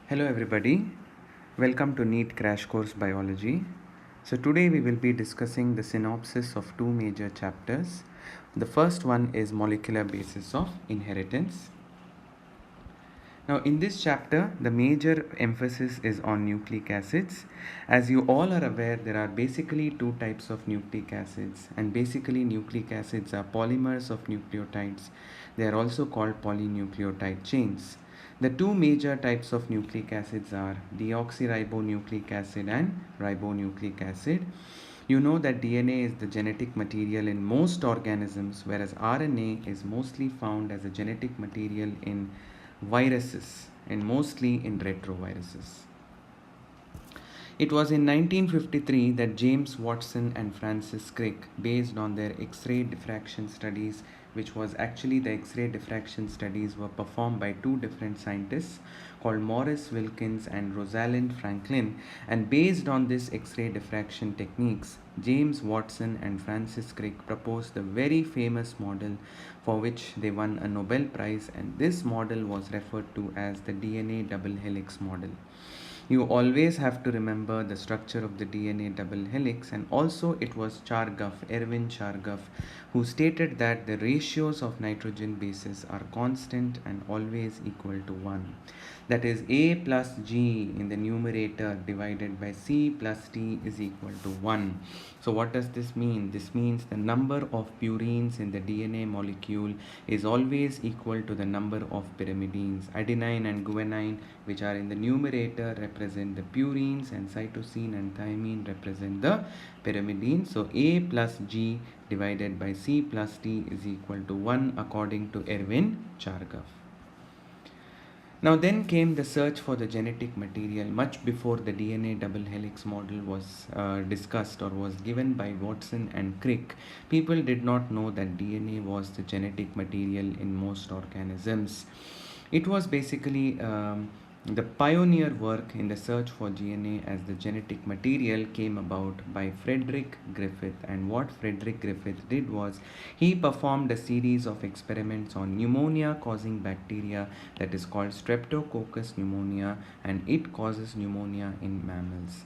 Hello everybody, welcome to NEET Crash Course Biology. So today we will be discussing the synopsis of two major chapters. The first one is molecular basis of inheritance. Now in this chapter, the major emphasis is on nucleic acids. As you all are aware, there are basically two types of nucleic acids, and basically nucleic acids are polymers of nucleotides. They are also called polynucleotide chains. The two major types of nucleic acids are deoxyribonucleic acid and ribonucleic acid. You know that DNA is the genetic material in most organisms, whereas RNA is mostly found as a genetic material in viruses and mostly in retroviruses. It was in 1953 that James Watson and Francis Crick, based on their X-ray diffraction studies, which was actually the X-ray diffraction studies were performed by two different scientists called Maurice Wilkins and Rosalind Franklin, and based on this X-ray diffraction techniques, James Watson and Francis Crick proposed the very famous model for which they won a Nobel Prize, and this model was referred to as the DNA double helix model. You always have to remember the structure of the DNA double helix, and also it was Chargaff, Erwin Chargaff, who stated that the ratios of nitrogen bases are constant and always equal to 1. That is, A plus G in the numerator divided by C plus T is equal to 1. So what does this mean? This means the number of purines in the DNA molecule is always equal to the number of pyrimidines. Adenine and guanine, which are in the numerator, represent the purines, and cytosine and thymine represent the pyrimidines. So A plus G divided by C plus T is equal to 1 according to Erwin Chargaff. Now then came the search for the genetic material much before the DNA double helix model was discussed or was given by Watson and Crick. People did not know that DNA was the genetic material in most organisms. It was basically the pioneer work in the search for DNA as the genetic material came about by Frederick Griffith, and what Frederick Griffith did was he performed a series of experiments on pneumonia causing bacteria that is called Streptococcus pneumonia, and it causes pneumonia in mammals.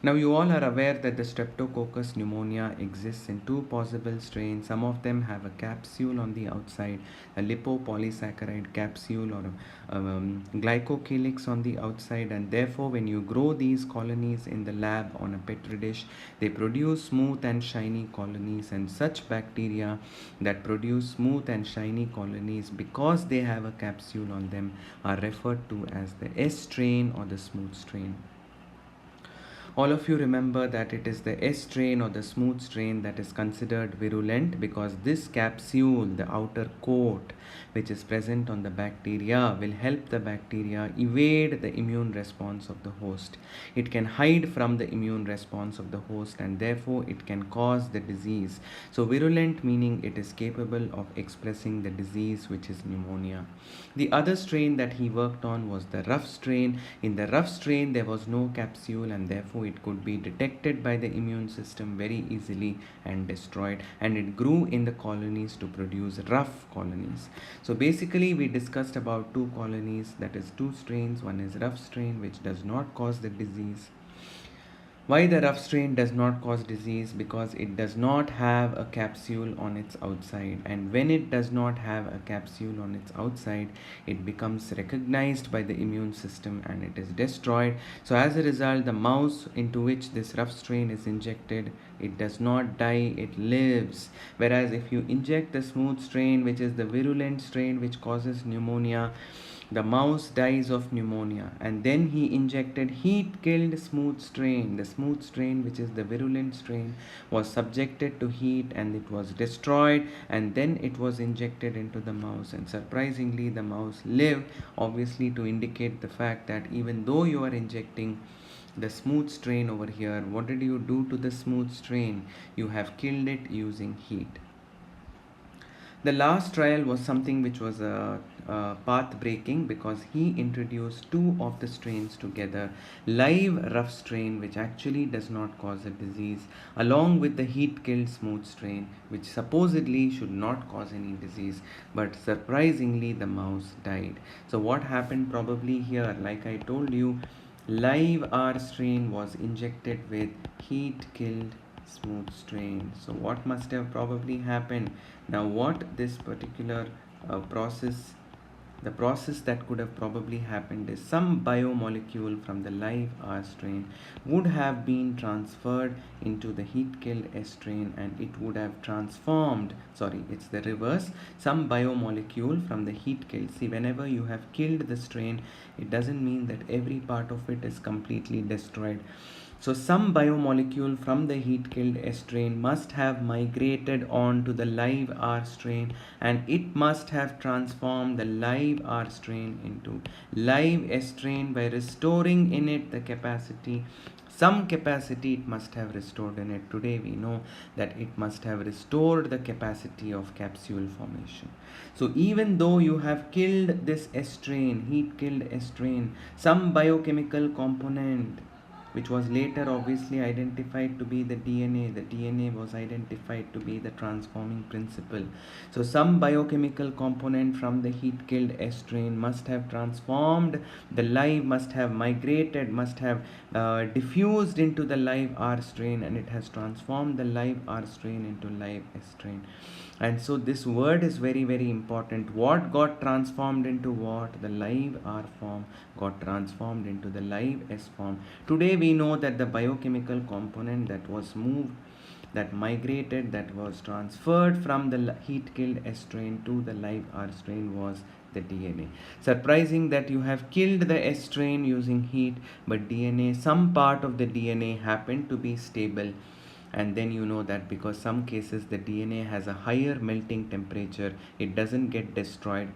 Now you all are aware that the Streptococcus pneumonia exists in two possible strains. Some of them have a capsule on the outside, a lipopolysaccharide capsule, or a glycocalyx on the outside, and therefore when you grow these colonies in the lab on a petri dish, they produce smooth and shiny colonies, and such bacteria that produce smooth and shiny colonies because they have a capsule on them are referred to as the S strain or the smooth strain. All of you remember that it is the S strain or the smooth strain that is considered virulent because this capsule, the outer coat which is present on the bacteria, will help the bacteria evade the immune response of the host. It can hide from the immune response of the host, and therefore it can cause the disease. So virulent meaning it is capable of expressing the disease, which is pneumonia. The other strain that he worked on was the rough strain. In the rough strain there was no capsule, and therefore it could be detected by the immune system very easily and destroyed, and it grew in the colonies to produce rough colonies. So basically we discussed about two colonies, that is two strains. One is rough strain, which does not cause the disease. Why the rough strain does not cause disease? Because it does not have a capsule on its outside, and when it does not have a capsule on its outside, it becomes recognized by the immune system and it is destroyed. So as a result, the mouse into which this rough strain is injected, it does not die, it lives. Whereas if you inject the smooth strain, which is the virulent strain which causes pneumonia, the mouse dies of pneumonia, and then he injected heat killed smooth strain. The smooth strain, which is the virulent strain, was subjected to heat and it was destroyed, and then it was injected into the mouse, and surprisingly the mouse lived, obviously to indicate the fact that even though you are injecting the smooth strain over here, what did you do to the smooth strain? You have killed it using heat. The last trial was something which was path breaking, because he introduced two of the strains together, live rough strain, which actually does not cause a disease, along with the heat killed smooth strain, which supposedly should not cause any disease, but surprisingly the mouse died. So what happened probably here, like I told you, live R strain was injected with heat killed smooth strain. So what must have probably happened? Now what this particular process, the process that could have probably happened is some biomolecule from the live R strain would have been transferred into the heat killed S strain, and it would have transformed, sorry, it's the reverse, some biomolecule from the heat killed. See, whenever you have killed the strain, it doesn't mean that every part of it is completely destroyed. So some biomolecule from the heat killed S strain must have migrated on to the live R strain, and it must have transformed the live R strain into live S strain by restoring in it the capacity. Some capacity it must have restored in it. Today we know that it must have restored the capacity of capsule formation. So even though you have killed this S strain, heat killed S strain, some biochemical component which was later obviously identified to be the DNA. The DNA was identified to be the transforming principle. So some biochemical component from the heat killed S strain must have transformed the live, must have migrated, must have diffused into the live R strain, and it has transformed the live R strain into live S strain. And so this word is very, very important. What got transformed into what? The live R form got transformed into the live S form. Today we know that the biochemical component that was moved, that migrated, that was transferred from the heat killed S strain to the live R strain was the DNA. Surprising that you have killed the S strain using heat, but DNA, some part of the DNA happened to be stable. And then you know that because some cases the DNA has a higher melting temperature, it doesn't get destroyed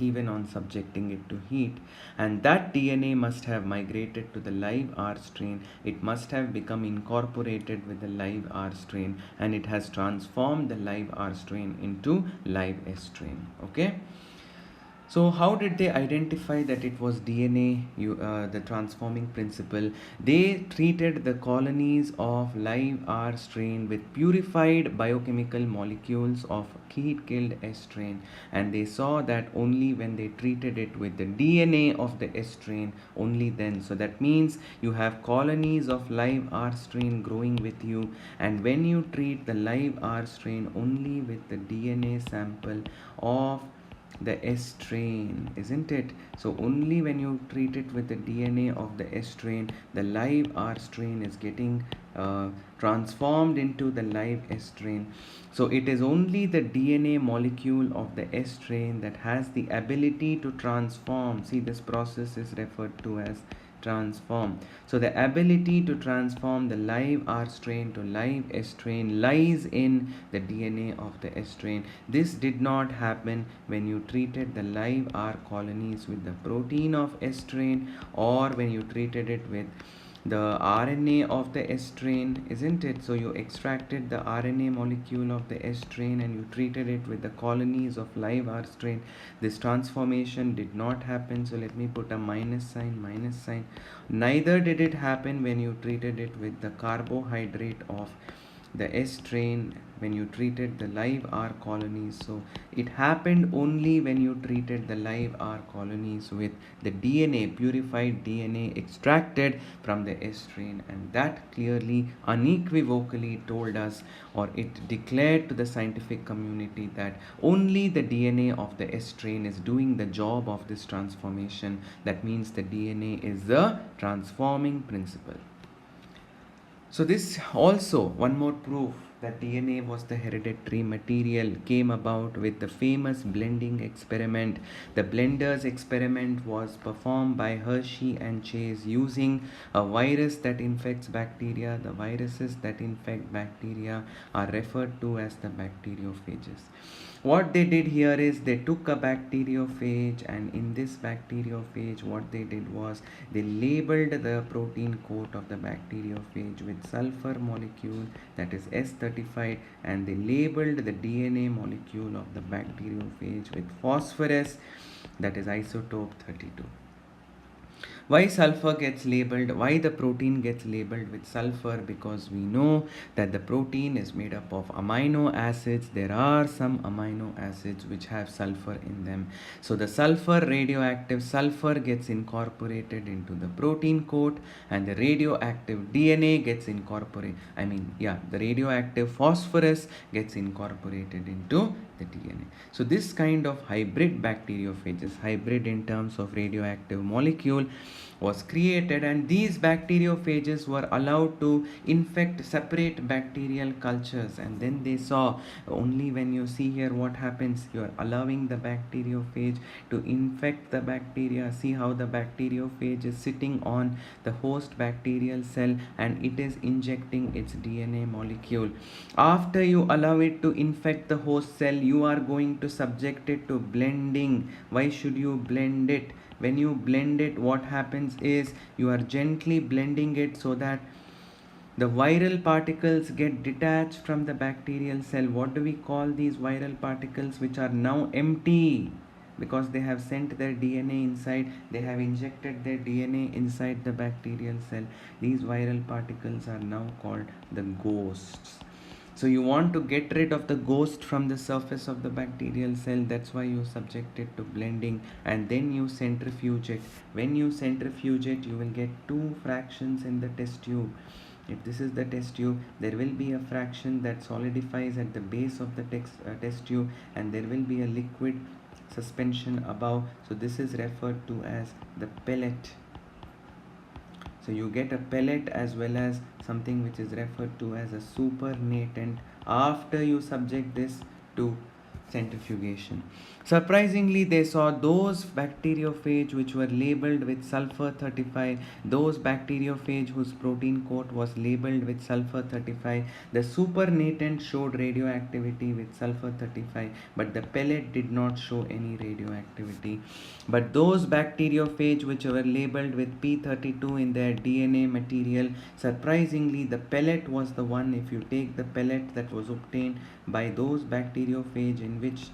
even on subjecting it to heat, and that DNA must have migrated to the live R strain. It must have become incorporated with the live R strain, and it has transformed the live R strain into live S strain. Okay. So how did they identify that it was DNA, the transforming principle? They treated the colonies of live R strain with purified biochemical molecules of heat-killed S strain, and they saw that only when they treated it with the DNA of the S strain, only then. So that means you have colonies of live R strain growing with you, and when you treat the live R strain only with the DNA sample of the S strain, isn't it? So only when you treat it with the DNA of the S strain, the live R strain is getting transformed into the live S strain. So it is only the DNA molecule of the S strain that has the ability to transform. See, this process is referred to as transform. So the ability to transform the live R strain to live S strain lies in the DNA of the S strain. This did not happen when you treated the live R colonies with the protein of S strain, or when you treated it with the RNA of the S strain, isn't it? So you extracted the RNA molecule of the S strain and you treated it with the colonies of live R strain. This transformation did not happen. So let me put a minus sign, minus sign. Neither did it happen when you treated it with the carbohydrate of the S strain, when you treated the live R colonies. So it happened only when you treated the live R colonies with the DNA, purified DNA extracted from the S strain, and that clearly, unequivocally told us, or it declared to the scientific community, that only the DNA of the S strain is doing the job of this transformation. That means the DNA is the transforming principle. So this also one more proof that DNA was the hereditary material came about with the famous blending experiment. The blenders experiment was performed by Hershey and Chase using a virus that infects bacteria. The viruses that infect bacteria are referred to as the bacteriophages. What they did here is they took a bacteriophage, and in this bacteriophage what they did was they labeled the protein coat of the bacteriophage with sulfur molecule, that is S30 35 and they labeled the DNA molecule of the bacteriophage with phosphorus, that is isotope 32. Why sulfur gets labeled, why the protein gets labeled with sulfur? Because we know that the protein is made up of amino acids. There are some amino acids which have sulfur in them. So the radioactive sulfur gets incorporated into the protein coat, and the radioactive DNA gets incorporated, the radioactive phosphorus gets incorporated into the DNA. So this kind of hybrid bacteriophages, hybrid in terms of radioactive molecule, was created, and these bacteriophages were allowed to infect separate bacterial cultures. And then they saw, only when you see here what happens, you are allowing the bacteriophage to infect the bacteria. See how the bacteriophage is sitting on the host bacterial cell and it is injecting its DNA molecule. After you allow it to infect the host cell, you are going to subject it to blending. Why should you blend it? When you blend it, what happens is you are gently blending it so that the viral particles get detached from the bacterial cell. What do we call these viral particles, which are now empty? Because they have sent their DNA inside, they have injected their DNA inside the bacterial cell. These viral particles are now called the ghosts. So you want to get rid of the ghost from the surface of the bacterial cell. That's why you subject it to blending, and then you centrifuge it. When you centrifuge it, you will get two fractions in the test tube. If this is the test tube, there will be a fraction that solidifies at the base of the test tube, and there will be a liquid suspension above. So this is referred to as the pellet. So you get a pellet as well as something which is referred to as a supernatant after you subject this to centrifugation. Surprisingly, they saw those bacteriophage which were labeled with sulfur 35, those bacteriophage whose protein coat was labeled with sulfur 35, the supernatant showed radioactivity with sulfur 35, but the pellet did not show any radioactivity. But those bacteriophage which were labeled with P32 in their DNA material, surprisingly, the pellet was the one. If you take the pellet that was obtained by those bacteriophage in which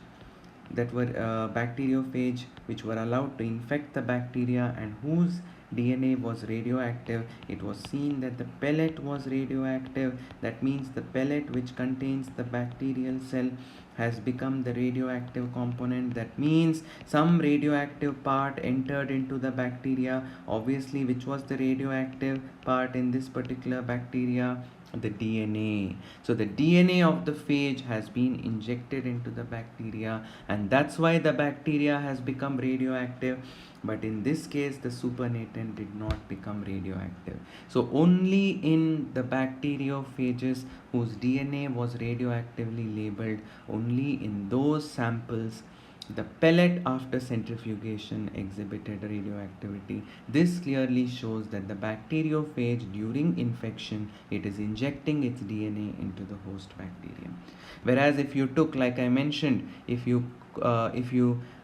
that were bacteriophage which were allowed to infect the bacteria and whose DNA was radioactive, it was seen that the pellet was radioactive. That means the pellet which contains the bacterial cell has become the radioactive component. That means some radioactive part entered into the bacteria. Obviously, which was the radioactive part in this particular bacteria? The DNA. So the DNA of the phage has been injected into the bacteria, and that's why the bacteria has become radioactive. But in this case, the supernatant did not become radioactive. So only in the bacteriophages whose DNA was radioactively labeled, only in those samples the pellet after centrifugation exhibited radioactivity. This clearly shows that the bacteriophage during infection, it is injecting its DNA into the host bacterium. Whereas if you took, like I mentioned, if you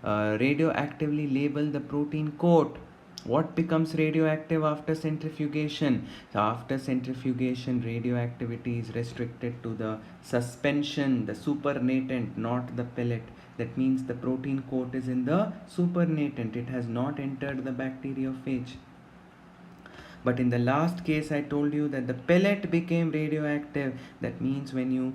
radioactively label the protein coat, what becomes radioactive after centrifugation? So after centrifugation, radioactivity is restricted to the suspension, the supernatant, not the pellet. That means the protein coat is in the supernatant. It has not entered the bacteriophage. But in the last case, I told you that the pellet became radioactive. That means when you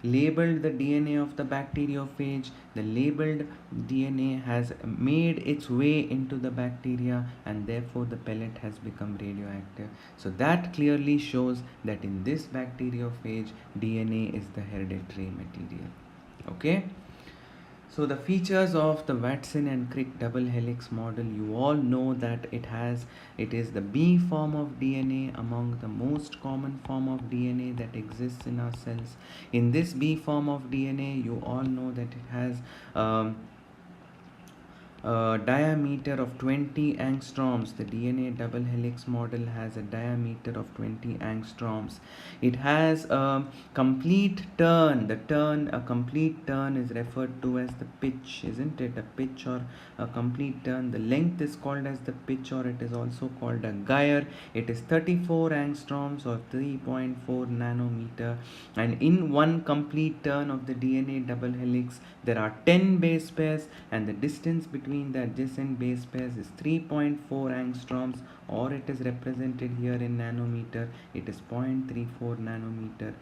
labeled the DNA of the bacteriophage, the labeled DNA has made its way into the bacteria, and therefore the pellet has become radioactive. So that clearly shows that in this bacteriophage, DNA is the hereditary material. Okay. So the features of the Watson and Crick double helix model, you all know that it is the B form of DNA among the most common form of DNA that exists in our cells. In this B form of DNA, you all know that it has diameter of 20 angstroms. The DNA double helix model has a diameter of 20 angstroms. It has a complete turn. A complete turn is referred to as the pitch, isn't it? A pitch or a complete turn. The length is called as the pitch, or it is also called a gyre. It is 34 angstroms or 3.4 nanometer. And in one complete turn of the DNA double helix, there are 10 base pairs, and the distance between the adjacent base pairs is 3.4 angstroms, or it is represented here in nanometer. It is 0.34 nanometer.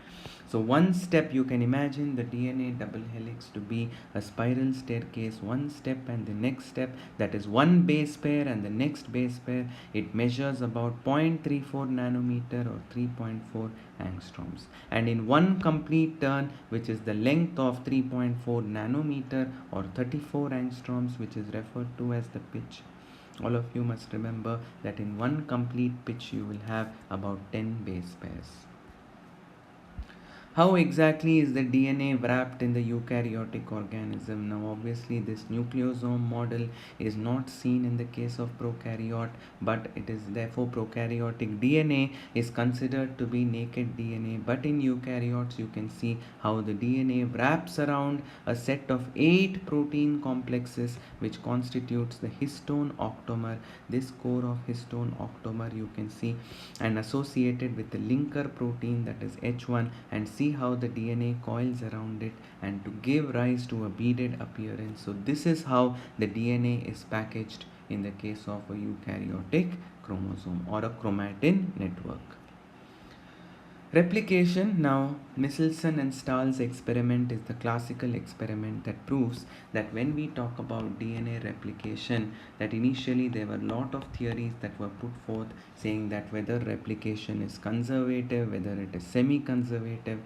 So one step, you can imagine the DNA double helix to be a spiral staircase. One step and the next step, that is one base pair and the next base pair, it measures about 0.34 nanometer or 3.4 angstroms. And in one complete turn, which is the length of 3.4 nanometer or 34 angstroms, which is referred to as the pitch, all of you must remember that in one complete pitch you will have about 10 base pairs. How exactly is the DNA wrapped in the eukaryotic organism? Now, obviously, this nucleosome model is not seen in the case of prokaryote, but it is therefore prokaryotic DNA is considered to be naked DNA. But in eukaryotes, you can see how the DNA wraps around a set of 8 protein complexes, which constitutes the histone octamer. This core of histone octamer you can see, and associated with the linker protein, that is H1, and see how the DNA coils around it and to give rise to a beaded appearance. So this is how the DNA is packaged in the case of a eukaryotic chromosome or a chromatin network. Replication. Now, Michelson and Stahl's experiment is the classical experiment that proves that when we talk about DNA replication, that initially there were a lot of theories that were put forth saying that whether replication is conservative, whether it is semi-conservative.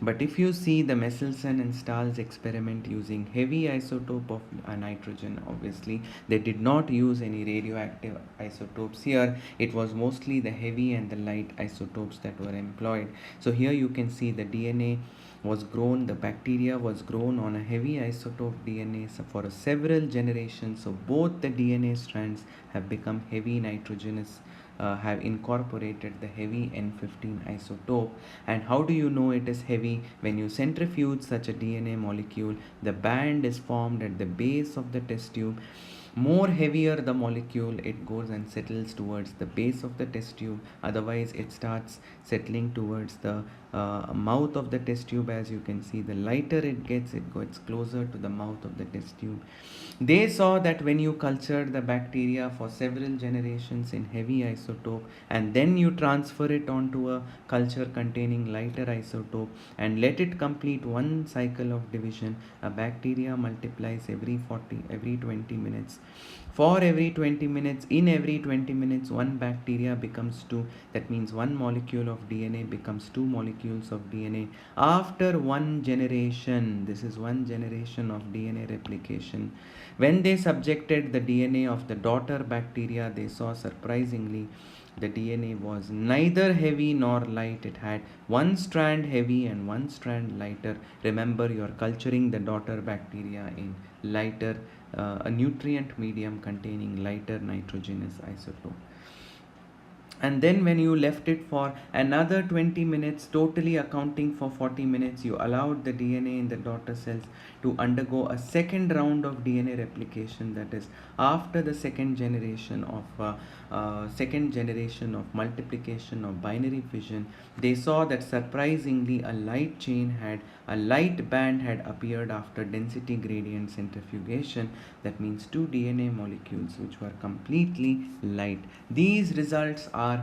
But if you see the Michelson and Stahl's experiment using heavy isotope of nitrogen, obviously they did not use any radioactive isotopes here. It was mostly the heavy and the light isotopes that were employed. So here you can see the DNA was grown, the bacteria was grown on a heavy isotope DNA for several generations. So both the DNA strands have become heavy nitrogenous, have incorporated the heavy N15 isotope. And how do you know it is heavy? When you centrifuge such a DNA molecule, the band is formed at the base of the test tube. More heavier the molecule, it goes and settles towards the base of the test tube. Otherwise, it starts settling towards the mouth of the test tube. As you can see, the lighter it gets closer to the mouth of the test tube. They saw that when you cultured the bacteria for several generations in heavy isotope and then you transfer it onto a culture containing lighter isotope and let it complete one cycle of division, a bacteria multiplies every 20 minutes. For every 20 minutes, in every 20 minutes, one bacteria becomes 2. That means one molecule of DNA becomes 2 molecules of DNA. After one generation, this is one generation of DNA replication. When they subjected the DNA of the daughter bacteria, they saw surprisingly the DNA was neither heavy nor light. It had one strand heavy and one strand lighter. Remember, you are culturing the daughter bacteria in lighter, a nutrient medium containing lighter nitrogenous isotope. And then when you left it for another 20 minutes, totally accounting for 40 minutes, you allowed the DNA in the daughter cells to undergo a second round of DNA replication. That is, after the second generation of multiplication of binary fission, they saw that surprisingly a light band had appeared after density gradient centrifugation. That means 2 DNA molecules which were completely light. These results are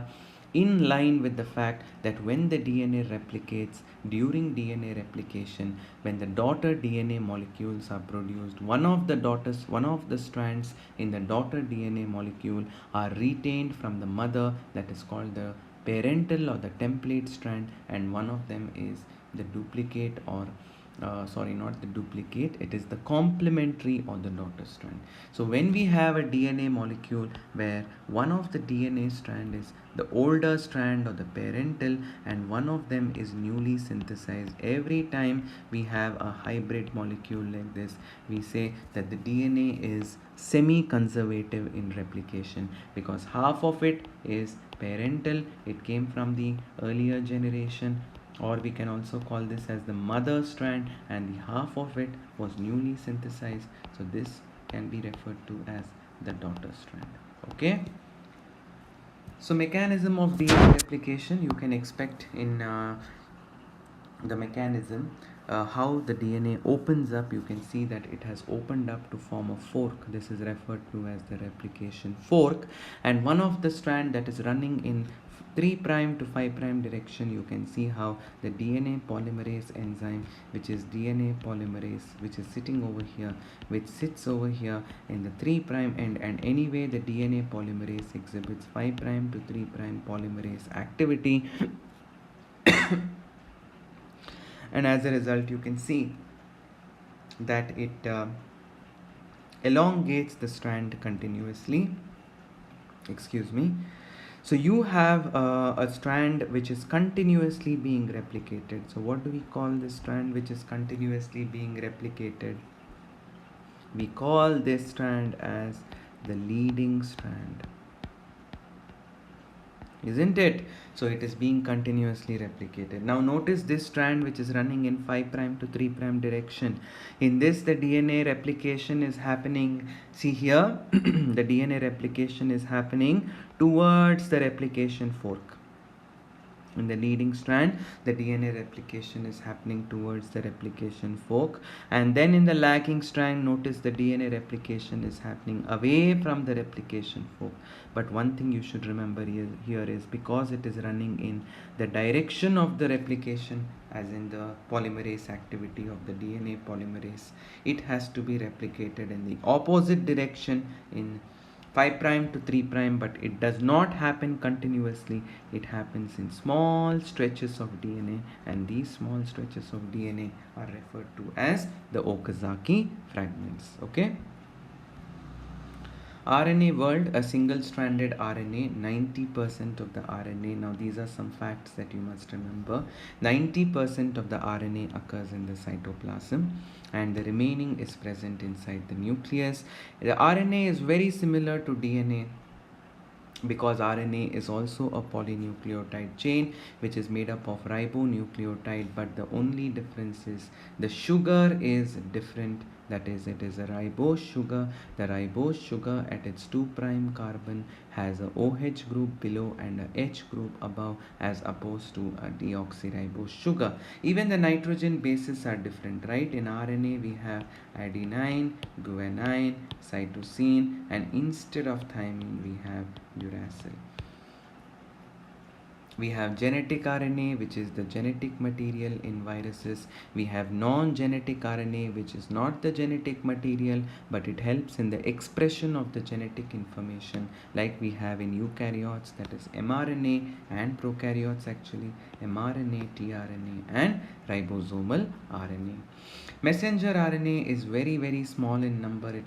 in line with the fact that when the DNA replicates, during DNA replication, when the daughter DNA molecules are produced, one of the strands in the daughter DNA molecule are retained from the mother, that is called the parental or the template strand, and one of them is the duplicate or sorry, not the duplicate, it is the complementary or the daughter strand. So when we have a DNA molecule where one of the DNA strand is the older strand or the parental and one of them is newly synthesized, every time we have a hybrid molecule like this, we say that the DNA is semi-conservative in replication because half of it is parental, it came from the earlier generation, or we can also call this as the mother strand, and the half of it was newly synthesized, so this can be referred to as the daughter strand. Okay, so mechanism of DNA replication, you can expect in the mechanism, how the DNA opens up. You can see that it has opened up to form a fork. This is referred to as the replication fork, and one of the strand that is running in 3' to 5' direction, you can see how the DNA polymerase enzyme, which is DNA polymerase, which is sitting over here, which sits over here in the 3' end, and anyway the DNA polymerase exhibits 5' to 3' polymerase activity and as a result you can see that it elongates the strand continuously. Excuse me. So you have a strand which is continuously being replicated. So what do we call this strand which is continuously being replicated? We call this strand as the leading strand, isn't it? So it is being continuously replicated. Now notice this strand which is running in 5' to 3' direction. In this the DNA replication is happening. See here, the DNA replication is happening towards the replication fork. In the leading strand, the DNA replication is happening towards the replication fork, and then in the lagging strand, notice the DNA replication is happening away from the replication fork. But one thing you should remember here is because it is running in the direction of the replication, as in the polymerase activity of the DNA polymerase, it has to be replicated in the opposite direction in 5' to 3', but it does not happen continuously. It happens in small stretches of DNA, and these small stretches of DNA are referred to as the Okazaki fragments. Okay. RNA world, a single-stranded RNA, 90% of the RNA. Now these are some facts that you must remember. 90% of the RNA occurs in the cytoplasm and the remaining is present inside the nucleus. The RNA is very similar to DNA because RNA is also a polynucleotide chain which is made up of ribonucleotide, but the only difference is the sugar is different. That is, it is a ribose sugar. The ribose sugar at its 2' carbon has a OH group below and a H group above, as opposed to a deoxyribose sugar. Even the nitrogen bases are different, right? In RNA we have adenine, guanine, cytosine, and instead of thymine we have uracil. We have genetic RNA, which is the genetic material in viruses. We have non-genetic RNA, which is not the genetic material, but it helps in the expression of the genetic information, like we have in eukaryotes, that is mRNA, and prokaryotes actually, mRNA, tRNA, and ribosomal RNA. Messenger RNA is very, very small in number. It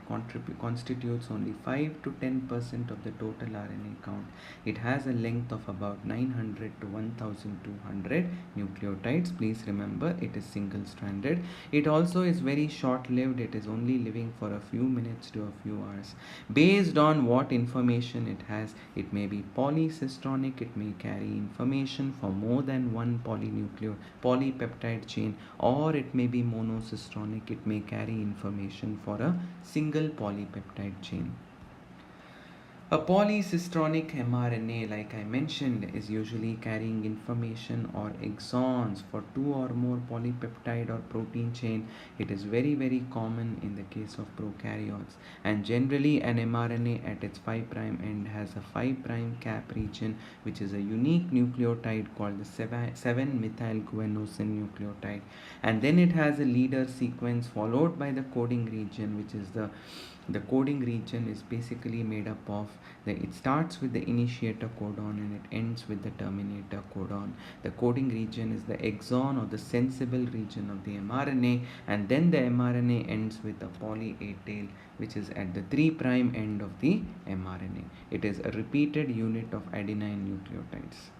constitutes only 5 to 10% of the total RNA count. It has a length of about 900 to 1200 nucleotides. Please remember, it is single-stranded. It also is very short-lived. It is only living for a few minutes to a few hours. Based on what information it has, it may be polycistronic. It may carry information for more than one polypeptide chain, or it may be monocistronic. It may carry information for a single polypeptide chain. A polycistronic mRNA, like I mentioned, is usually carrying information or exons for 2 or more polypeptide or protein chain. It is very, very common in the case of prokaryotes, and generally an mRNA at its 5' end has a 5' cap region, which is a unique nucleotide called the 7-methylguanosine nucleotide, and then it has a leader sequence followed by the coding region, which is the The coding region is basically made up of it starts with the initiator codon and it ends with the terminator codon. The coding region is the exon or the sensible region of the mRNA, and then the mRNA ends with a poly A tail, which is at the 3' end of the mRNA. It is a repeated unit of adenine nucleotides.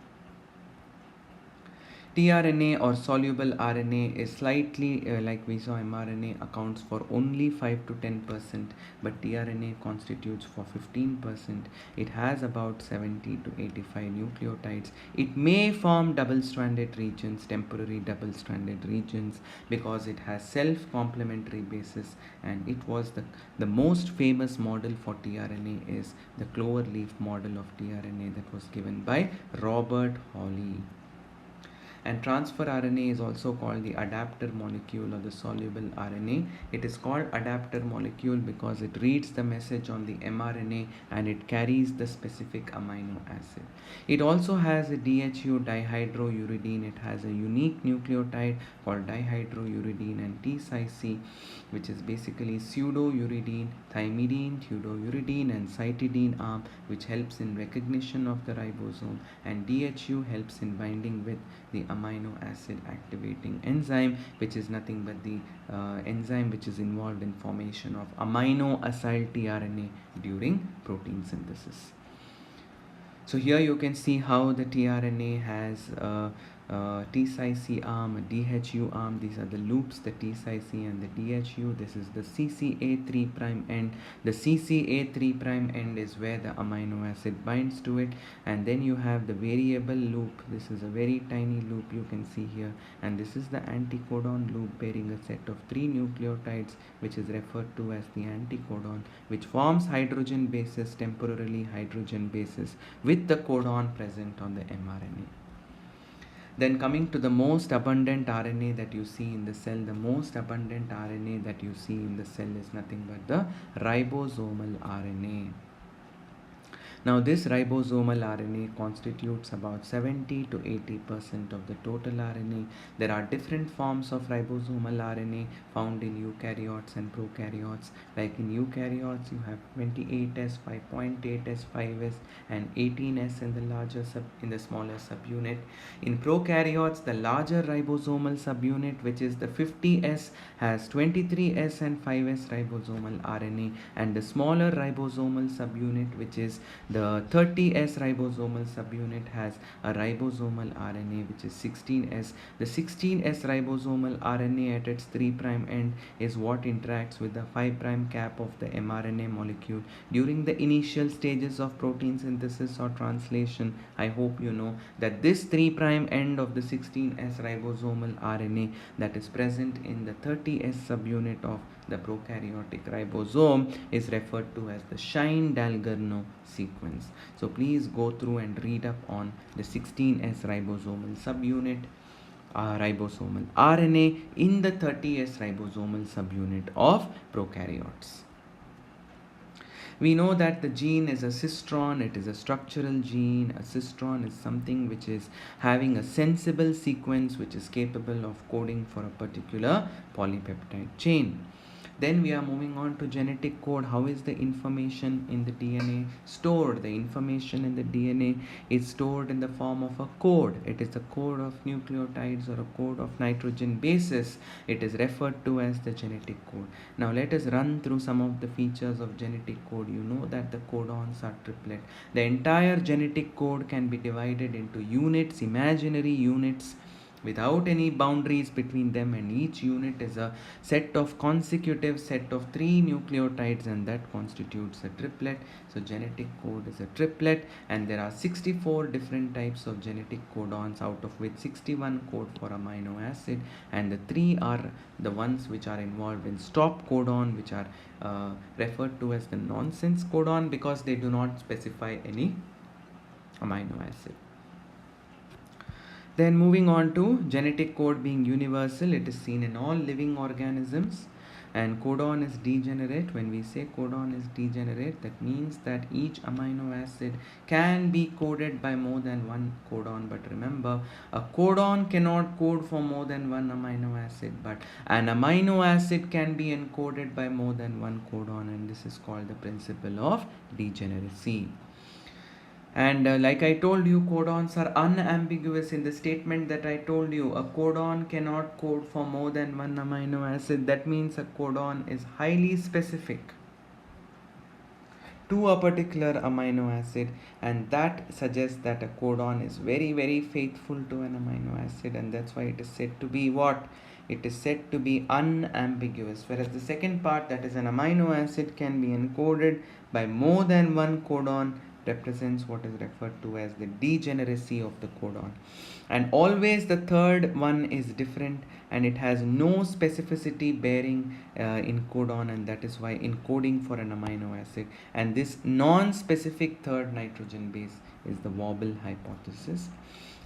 tRNA or soluble RNA is slightly like we saw mRNA accounts for only 5 to 10%, but tRNA constitutes for 15%. It has about 70 to 85 nucleotides. It may form double-stranded regions, temporary double-stranded regions, because it has self-complementary bases, and it was the most famous model for tRNA is the cloverleaf model of tRNA that was given by Robert Hawley. And transfer RNA is also called the adapter molecule or the soluble RNA. It is called adapter molecule because it reads the message on the mRNA and it carries the specific amino acid. It also has a DHU dihydrouridine. It has a unique nucleotide called dihydrouridine and T-Cy-C, which is basically pseudouridine, thymidine, pseudouridine and cytidine arm, which helps in recognition of the ribosome, and DHU helps in binding with the amino acid activating enzyme, which is nothing but the enzyme which is involved in formation of amino acyl tRNA during protein synthesis. So here you can see how the tRNA has T-Cy-C arm, a DHU arm. These are the loops, the T-Cy-C and the DHU. This is the CCA3' end. The CCA3' end is where the amino acid binds to it, and then you have the variable loop. This is a very tiny loop you can see here, and this is the anticodon loop bearing a set of 3 nucleotides, which is referred to as the anticodon, which forms hydrogen bases, temporarily hydrogen bases, with the codon present on the mRNA. Then coming to the most abundant RNA that you see in the cell, the most abundant RNA that you see in the cell is nothing but the ribosomal RNA. Now this ribosomal RNA constitutes about 70 to 80% of the total RNA. There are different forms of ribosomal RNA found in eukaryotes and prokaryotes. Like in eukaryotes, you have 28S, 5.8S, 5S, and 18S in the smaller subunit. In prokaryotes, the larger ribosomal subunit, which is the 50S, has 23S and 5S ribosomal RNA, and the smaller ribosomal subunit, which is the 30S ribosomal subunit, has a ribosomal RNA which is 16S. The 16S ribosomal RNA at its 3' end is what interacts with the 5' cap of the mRNA molecule during the initial stages of protein synthesis or translation. I hope you know that this 3' end of the 16S ribosomal RNA that is present in the 30S subunit of the prokaryotic ribosome is referred to as the Shine-Dalgarno sequence. So please go through and read up on the 16S ribosomal subunit, ribosomal RNA in the 30S ribosomal subunit of prokaryotes. We know that the gene is a cistron. It is a structural gene. A cistron is something which is having a sensible sequence which is capable of coding for a particular polypeptide chain. Then we are moving on to genetic code. How is the information in the DNA stored? The information in the DNA is stored in the form of a code. It is a code of nucleotides or a code of nitrogen bases. It is referred to as the genetic code. Now let us run through some of the features of genetic code. You know that the codons are triplet. The entire genetic code can be divided into units, imaginary units, without any boundaries between them, and each unit is a consecutive set of 3 nucleotides, and that constitutes a triplet. So genetic code is a triplet, and there are 64 different types of genetic codons, out of which 61 code for amino acid, and the 3 are the ones which are involved in stop codon, which are referred to as the nonsense codon because they do not specify any amino acid. Then moving on to genetic code being universal, it is seen in all living organisms. and codon is degenerate. When we say codon is degenerate, that means that each amino acid can be coded by more than one codon. But remember, a codon cannot code for more than one amino acid, but an amino acid can be encoded by more than one codon, and this is called the principle of degeneracy. And like I told you, codons are unambiguous. In the statement that I told you, a codon cannot code for more than one amino acid. That means a codon is highly specific to a particular amino acid, and that suggests that a codon is very, very faithful to an amino acid, and that's why it is said to be what? It is said to be unambiguous. Whereas the second part, that is an amino acid can be encoded by more than one codon, represents what is referred to as the degeneracy of the codon. And always the third one is different, and it has no specificity bearing in codon, and that is why encoding for an amino acid. And this non-specific third nitrogen base is the Wobble hypothesis.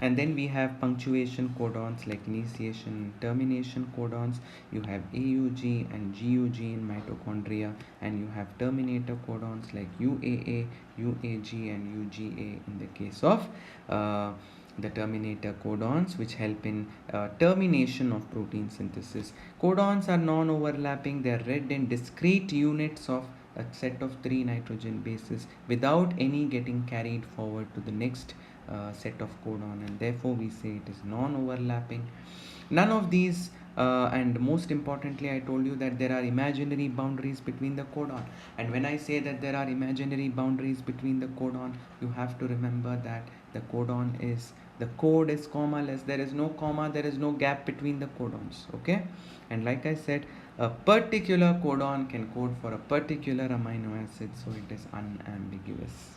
And then we have punctuation codons like initiation and termination codons. You have AUG and GUG in mitochondria, and you have terminator codons like UAA, UAG, and UGA in the case of the terminator codons, which help in termination of protein synthesis. Codons are non-overlapping. They are read in discrete units of a set of 3 nitrogen bases without any getting carried forward to the next set of codon, and therefore we say it is non-overlapping. None of these and most importantly, I told you that there are imaginary boundaries between the codon, and when I say that there are imaginary boundaries between the codon, you have to remember that the codon is, the code is comma-less. There is no comma, there is no gap between the codons, okay? And like I said, a particular codon can code for a particular amino acid, so it is unambiguous.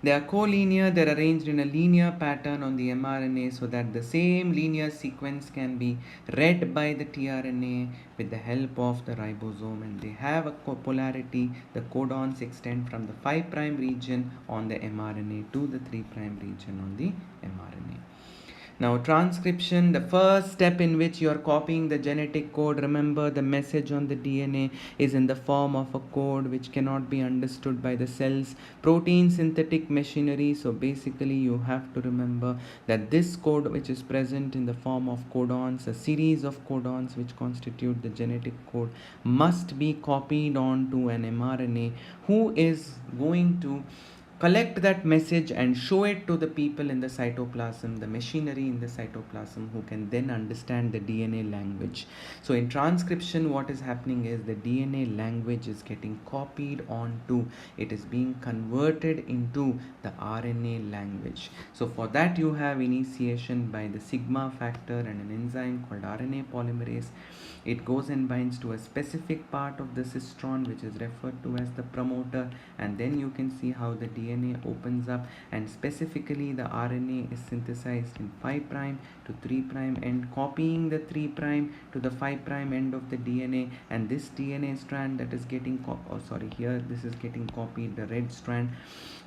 They are collinear. They are arranged in a linear pattern on the mRNA so that the same linear sequence can be read by the tRNA with the help of the ribosome, and they have a polarity. The codons extend from the 5' region on the mRNA to the 3' region on the mRNA. Now, transcription, the first step in which you are copying the genetic code, remember the message on the DNA is in the form of a code which cannot be understood by the cell's protein synthetic machinery. So basically you have to remember that this code, which is present in the form of codons, a series of codons which constitute the genetic code, must be copied onto an mRNA who is going to collect that message and show it to the people in the cytoplasm, the machinery in the cytoplasm, who can then understand the DNA language. So in transcription, what is happening is the DNA language is getting copied onto, it is being converted into the RNA language. So for that you have initiation by the sigma factor and an enzyme called RNA polymerase. It goes and binds to a specific part of the cistron, which is referred to as the promoter, and then you can see how the DNA opens up, and specifically the RNA is synthesized in 5' to 3' end, copying the 3' to the 5' end of the DNA, and this DNA strand that is getting here this is getting copied, the red strand.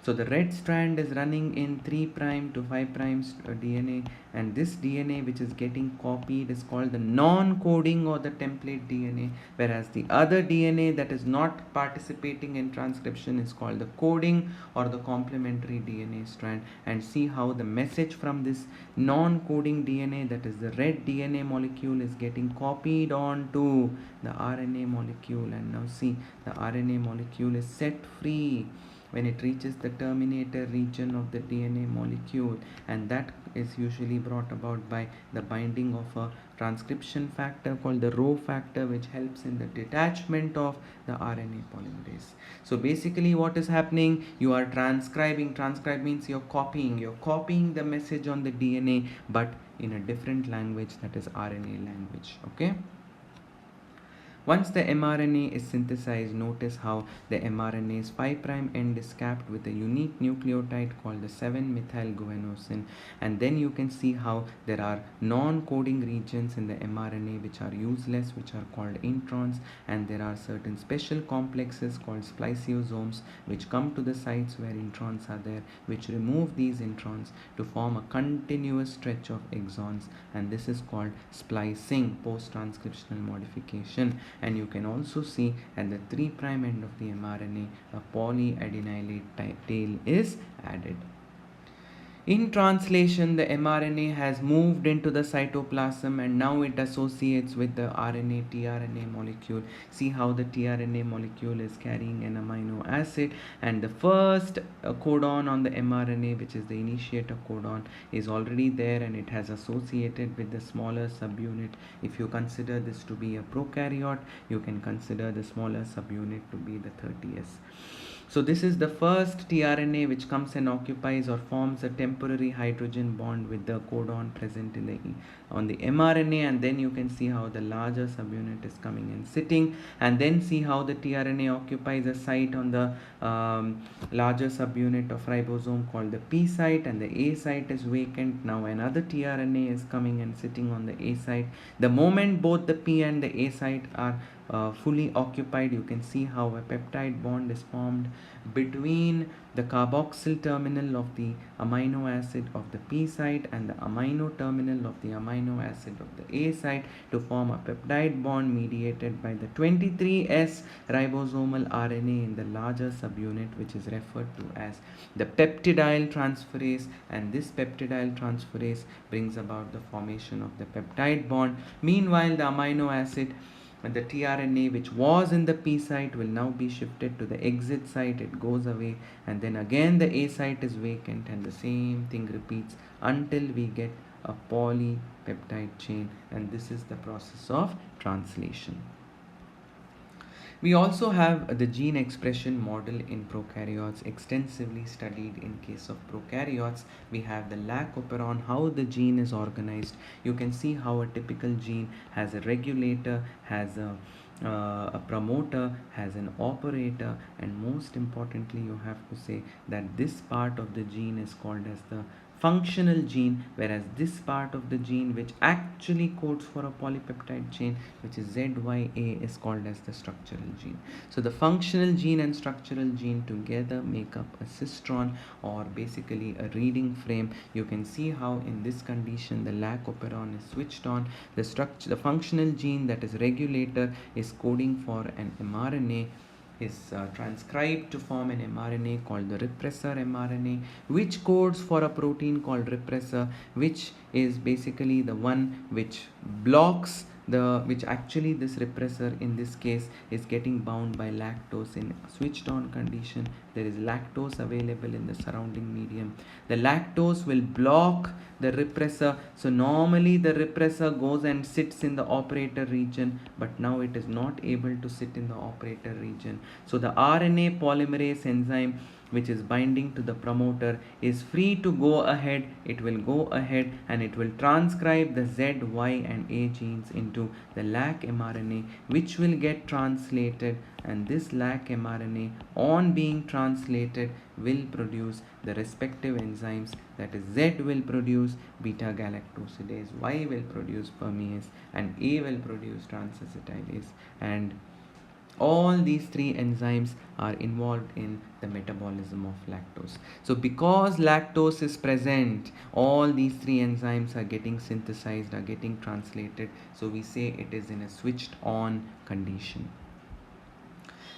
So the red strand is running in 3' to 5' DNA, and this DNA which is getting copied is called the non-coding or the template DNA, whereas the other DNA that is not participating in transcription is called the coding or the complementary DNA strand. And see how the message from this non-coding DNA, that is the red DNA molecule, is getting copied onto the RNA molecule, and now see the RNA molecule is set free when it reaches the terminator region of the DNA molecule, and that is usually brought about by the binding of a transcription factor called the Rho factor, which helps in the detachment of the RNA polymerase. So basically what is happening, you are transcribing. Transcribe means you're copying the message on the DNA, but in a different language, that is RNA language, okay? Once the mRNA is synthesized, notice how the mRNA's 5' end is capped with a unique nucleotide called the 7-methylguanosine, and then you can see how there are non-coding regions in the mRNA which are useless, which are called introns, and there are certain special complexes called spliceosomes which come to the sites where introns are there, which remove these introns to form a continuous stretch of exons, and this is called splicing, post-transcriptional modification. And you can also see at the 3' end of the mRNA a polyadenylate tail is added. In translation, the mRNA has moved into the cytoplasm and now it associates with the RNA tRNA molecule. See how the tRNA molecule is carrying an amino acid, and the first codon on the mRNA, which is the initiator codon, is already there and it has associated with the smaller subunit. If you consider this to be a prokaryote, you can consider the smaller subunit to be the 30S. So this is the first tRNA which comes and occupies or forms a temporary hydrogen bond with the codon present in the on the mRNA, and then you can see how the larger subunit is coming and sitting, and then see how the tRNA occupies a site on the larger subunit of ribosome called the P site, and the A site is vacant. Now another tRNA is coming and sitting on the A site. The moment both the P and the A site are fully occupied, you can see how a peptide bond is formed between the carboxyl terminal of the amino acid of the P site and the amino terminal of the amino acid of the A site to form a peptide bond mediated by the 23S ribosomal RNA in the larger subunit, which is referred to as the peptidyl transferase, and this peptidyl transferase brings about the formation of the peptide bond. Meanwhile, the amino acid and the tRNA which was in the P site will now be shifted to the exit site. It goes away, and then again the A site is vacant, and the same thing repeats until we get a polypeptide chain, and this is the process of translation. We also have the gene expression model in prokaryotes, extensively studied in case of prokaryotes. We have the lac operon, how the gene is organized. You can see how a typical gene has a regulator, has a promoter, has an operator, and most importantly you have to say that this part of the gene is called as the functional gene, whereas this part of the gene which actually codes for a polypeptide chain, which is ZYA, is called as the structural gene. So the functional gene and structural gene together make up a cistron, or basically a reading frame. You can see how in this condition the lac operon is switched on. The functional gene, that is regulator, is coding for an mRNA, is transcribed to form an mRNA called the repressor mRNA, which codes for a protein called repressor, which is basically the one which blocks which actually this repressor in this case is getting bound by lactose. In switched on condition, there is lactose available in the surrounding medium. The lactose will block the repressor, so normally the repressor goes and sits in the operator region, but now it is not able to sit in the operator region. So the RNA polymerase enzyme which is binding to the promoter is free to go ahead. It will go ahead and it will transcribe the Z, Y and A genes into the lac mRNA, which will get translated, and this lac mRNA on being translated will produce the respective enzymes. That is, Z will produce beta galactosidase, Y will produce permease, and A will produce transacetylase, and all these three enzymes are involved in the metabolism of lactose. So because lactose is present, all these three enzymes are getting synthesized, are getting translated. So we say it is in a switched on condition.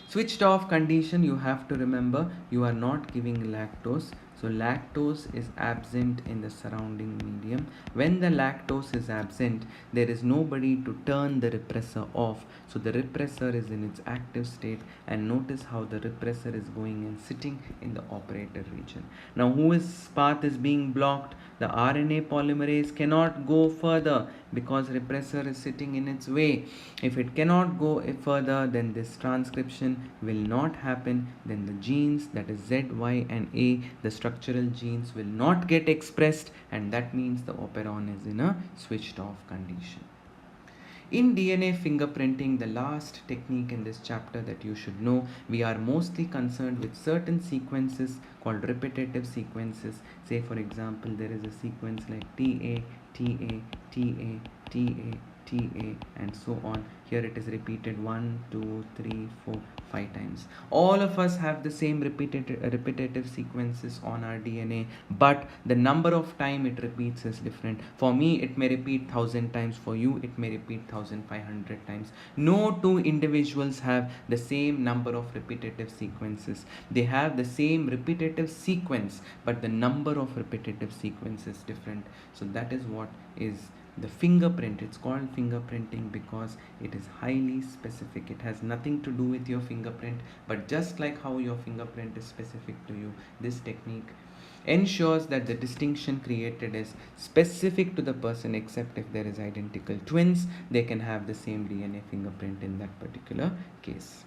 Switched off condition, you have to remember you are not giving lactose. So lactose is absent in the surrounding medium. When the lactose is absent, there is nobody to turn the repressor off. So the repressor is in its active state, and notice how the repressor is going and sitting in the operator region. Now whose path is being blocked? The RNA polymerase cannot go further because repressor is sitting in its way. If it cannot go further, then this transcription will not happen. Then the genes, that is Z, Y and A, the structural genes, will not get expressed, and that means the operon is in a switched off condition. In DNA fingerprinting, the last technique in this chapter that you should know, we are mostly concerned with certain sequences called repetitive sequences. Say for example, there is a sequence like TA, TA, TA, TA, TA, and so on. Here it is repeated 1, 2, 3, 4, 5 times. All of us have the same repetitive sequences on our DNA, but the number of time it repeats is different. For me, it may repeat 1000 times. For you, it may repeat 1500 times. No two individuals have the same number of repetitive sequences. They have the same repetitive sequence, but the number of repetitive sequence is different. So that is what is the fingerprint. It's called fingerprinting because it is highly specific. It has nothing to do with your fingerprint, but just like how your fingerprint is specific to you, this technique ensures that the distinction created is specific to the person, except if there is identical twins, they can have the same DNA fingerprint in that particular case.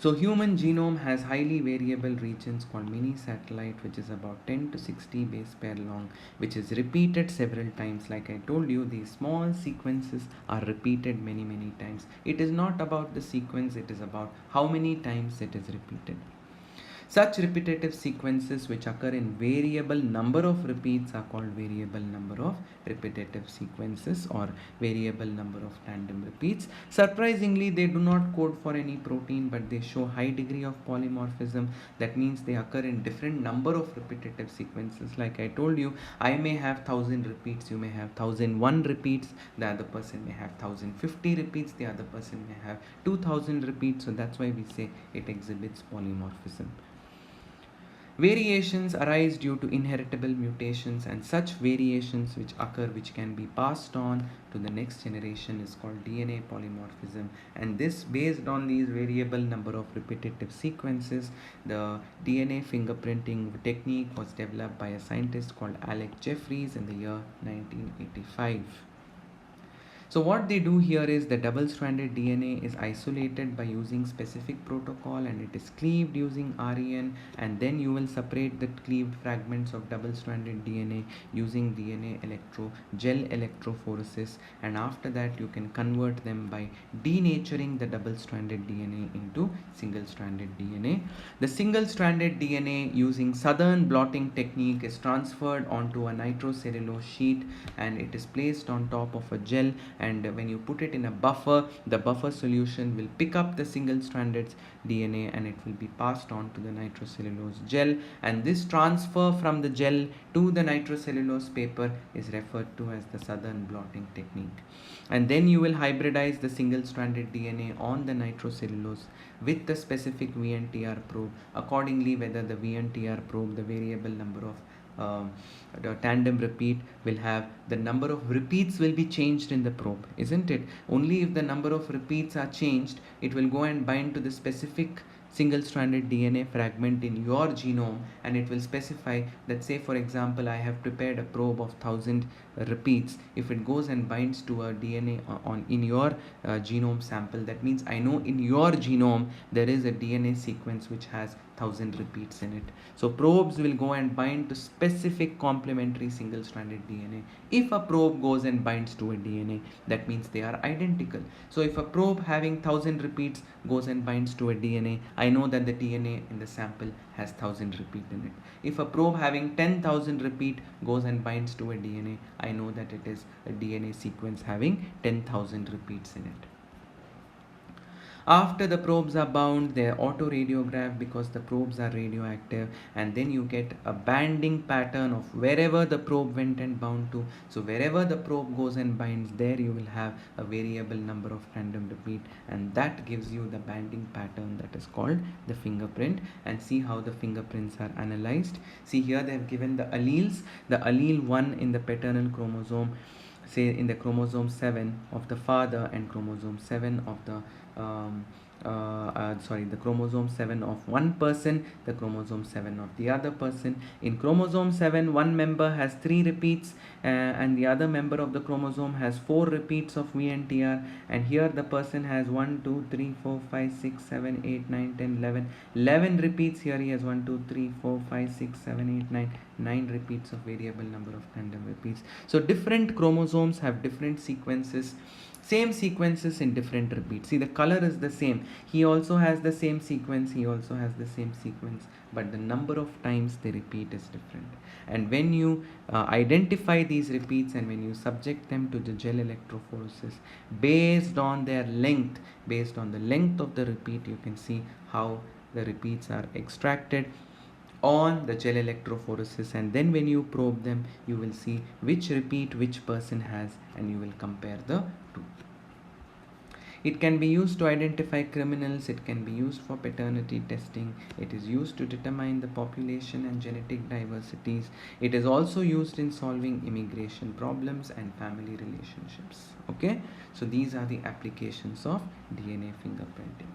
So human genome has highly variable regions called mini satellite, which is about 10 to 60 base pair long, which is repeated several times. Like I told you, these small sequences are repeated many times. It is not about the sequence, it is about how many times it is repeated. Such repetitive sequences which occur in variable number of repeats are called variable number of repetitive sequences or variable number of tandem repeats. Surprisingly, they do not code for any protein, but they show high degree of polymorphism. That means they occur in different number of repetitive sequences. Like I told you, I may have 1000 repeats, you may have 1001 repeats, the other person may have 1050 repeats, the other person may have 2000 repeats. So that's why we say it exhibits polymorphism. Variations arise due to inheritable mutations, and such variations which occur which can be passed on to the next generation is called DNA polymorphism. And this, based on these variable number of repetitive sequences, the DNA fingerprinting technique was developed by a scientist called Alec Jeffreys in the year 1985. So what they do here is the double-stranded DNA is isolated by using specific protocol, and it is cleaved using REN, and then you will separate the cleaved fragments of double-stranded DNA using gel electrophoresis, and after that you can convert them by denaturing the double-stranded DNA into single-stranded DNA. The single-stranded DNA using Southern blotting technique is transferred onto a nitrocellulose sheet, and it is placed on top of a gel, and when you put it in a buffer, the buffer solution will pick up the single-stranded DNA and it will be passed on to the nitrocellulose gel, and this transfer from the gel to the nitrocellulose paper is referred to as the Southern blotting technique. And then you will hybridize the single-stranded DNA on the nitrocellulose with the specific VNTR probe. Accordingly, whether the VNTR probe, the variable number of the tandem repeat, will have the number of repeats will be changed in the probe, isn't it? Only if the number of repeats are changed, it will go and bind to the specific single-stranded DNA fragment in your genome, and it will specify that, say for example, I have prepared a probe of 1000 repeats. If it goes and binds to a DNA in your genome sample, that means I know in your genome there is a DNA sequence which has 1000 repeats in it. So probes will go and bind to specific complementary single-stranded DNA. If a probe goes and binds to a DNA, that means they are identical. So if a probe having 1000 repeats goes and binds to a DNA, I know that the DNA in the sample has 1000 repeat in it. If a probe having 10,000 repeat goes and binds to a DNA, I know that it is a DNA sequence having 10,000 repeats in it. After the probes are bound, they are auto-radiographed because the probes are radioactive, and then you get a banding pattern of wherever the probe went and bound to. So wherever the probe goes and binds, there you will have a variable number of tandem repeat, and that gives you the banding pattern that is called the fingerprint. And see how the fingerprints are analyzed. See here they have given the alleles. The allele 1 in the paternal chromosome, say in the chromosome 7 of the father, and chromosome 7 of the the chromosome 7 of one person, the chromosome 7 of the other person. In chromosome 7, one member has 3 repeats, and the other member of the chromosome has 4 repeats of VNTR, and here the person has 1 2 3 4 5 6 7 8 9 10 11 11 repeats. Here he has 1 2 3 4 5 6 7 8 9 repeats of variable number of tandem repeats. So different chromosomes have different sequences, same sequences in different repeats. See, the color is the same. He also has the same sequence, he also has the same sequence, but the number of times they repeat is different. And when you identify these repeats and when you subject them to the gel electrophoresis based on their length, based on the length of the repeat, you can see how the repeats are extracted on the gel electrophoresis, and then when you probe them you will see which repeat which person has, and you will compare the two. It can be used to identify criminals, it can be used for paternity testing, it is used to determine the population and genetic diversities. It is also used in solving immigration problems and family relationships. Okay, so these are the applications of DNA fingerprinting.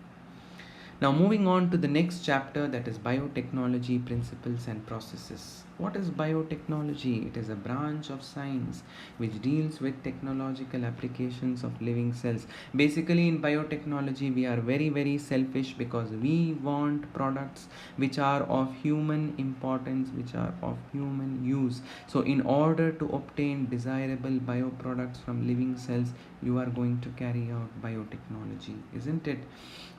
Now moving on to the next chapter, that is biotechnology, principles and processes. What is biotechnology? It is a branch of science which deals with technological applications of living cells. Basically in biotechnology we are very selfish because we want products which are of human importance, which are of human use. So in order to obtain desirable bioproducts from living cells, you are going to carry out biotechnology, isn't it?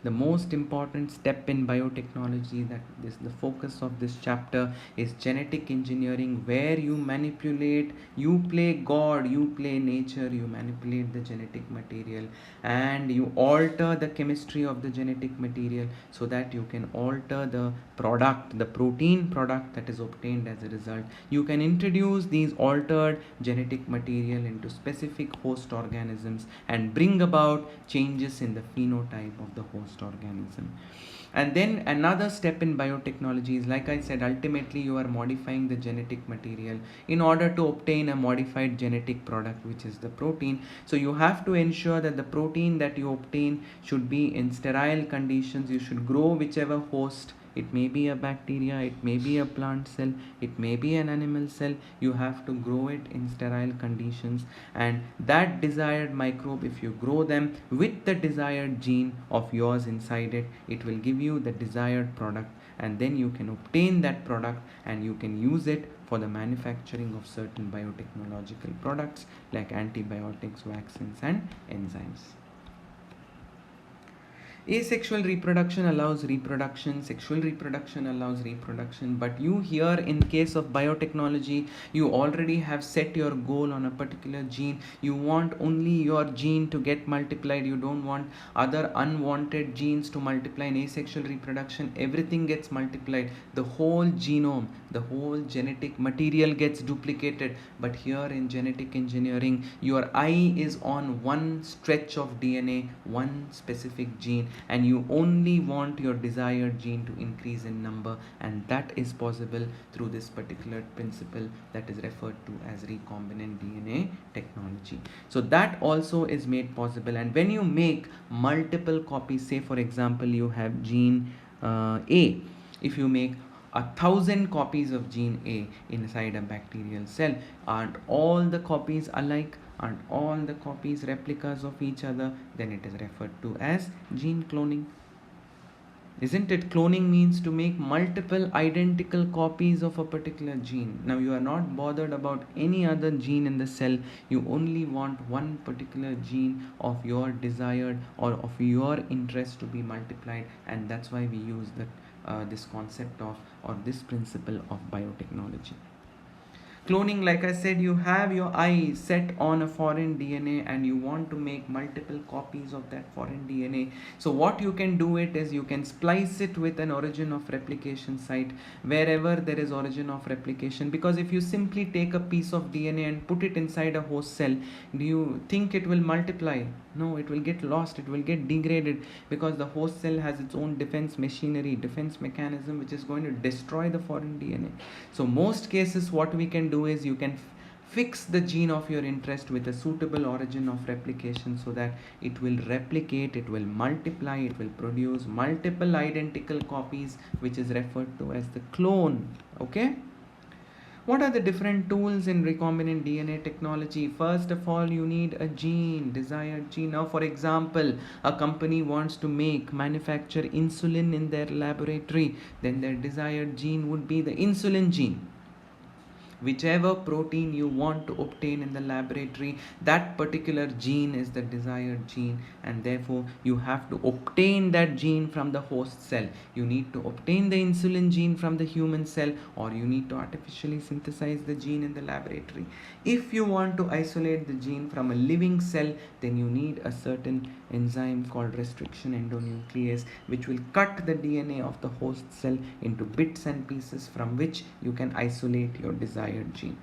The most important step in biotechnology, that is the focus of this chapter, is genetic engineering, where you manipulate, you play God, you play nature, you manipulate the genetic material and you alter the chemistry of the genetic material so that you can alter the product, the protein product that is obtained as a result. You can introduce these altered genetic material into specific host organisms and bring about changes in the phenotype of the host organism. And then another step in biotechnology is, like I said, ultimately you are modifying the genetic material in order to obtain a modified genetic product, which is the protein. So you have to ensure that the protein that you obtain should be in sterile conditions. You should grow whichever host. It may be a bacteria, it may be a plant cell, it may be an animal cell. You have to grow it in sterile conditions, and that desired microbe, if you grow them with the desired gene of yours inside it, it will give you the desired product, and then you can obtain that product and you can use it for the manufacturing of certain biotechnological products like antibiotics, vaccines and enzymes. Asexual reproduction allows reproduction, sexual reproduction allows reproduction, but you here in case of biotechnology, you already have set your goal on a particular gene. You want only your gene to get multiplied. You don't want other unwanted genes to multiply. In asexual reproduction, everything gets multiplied. The whole genome, the whole genetic material gets duplicated. But here in genetic engineering, your eye is on one stretch of DNA, one specific gene, and you only want your desired gene to increase in number, and that is possible through this particular principle that is referred to as recombinant DNA technology. So that also is made possible, and when you make multiple copies, say for example you have gene A, if you make 1,000 copies of gene A inside a bacterial cell, aren't all the copies alike? Aren't all the copies replicas of each other? Then it is referred to as gene cloning. Isn't it? Cloning means to make multiple identical copies of a particular gene. Now you are not bothered about any other gene in the cell. You only want one particular gene of your desired or of your interest to be multiplied, and that's why we use this concept of, or this principle of biotechnology. Cloning, like I said, you have your eye set on a foreign DNA and you want to make multiple copies of that foreign DNA. So what you can do it is you can splice it with an origin of replication site wherever there is origin of replication, because if you simply take a piece of DNA and put it inside a host cell, do you think it will multiply? No, it will get lost, it will get degraded, because the host cell has its own defense machinery, defense mechanism, which is going to destroy the foreign DNA. So most cases what we can do is you can fix the gene of your interest with a suitable origin of replication so that it will replicate, it will multiply, it will produce multiple identical copies, which is referred to as the clone. Okay. What are the different tools in recombinant DNA technology? First of all, you need a gene, desired gene. Now, for example, a company wants to manufacture insulin in their laboratory, then their desired gene would be the insulin gene. Whichever protein you want to obtain in the laboratory, that particular gene is the desired gene, and therefore you have to obtain that gene from the host cell. You need to obtain the insulin gene from the human cell, or you need to artificially synthesize the gene in the laboratory. If you want to isolate the gene from a living cell, then you need a certain enzyme called restriction endonuclease, which will cut the DNA of the host cell into bits and pieces from which you can isolate your desired gene.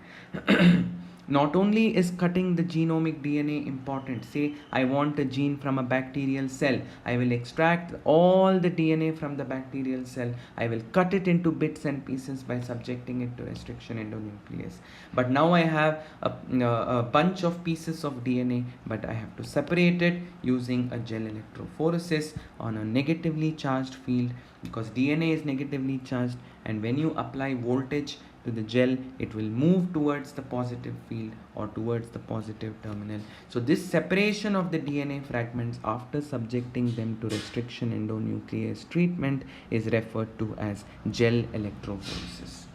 Not only is cutting the genomic DNA important, say I want a gene from a bacterial cell, I will extract all the DNA from the bacterial cell, I will cut it into bits and pieces by subjecting it to restriction endonuclease. But now I have a bunch of pieces of DNA, but I have to separate it using a gel electrophoresis on a negatively charged field, because DNA is negatively charged, and when you apply voltage to the gel, it will move towards the positive field or towards the positive terminal. So this separation of the DNA fragments after subjecting them to restriction endonuclease treatment is referred to as gel electrophoresis.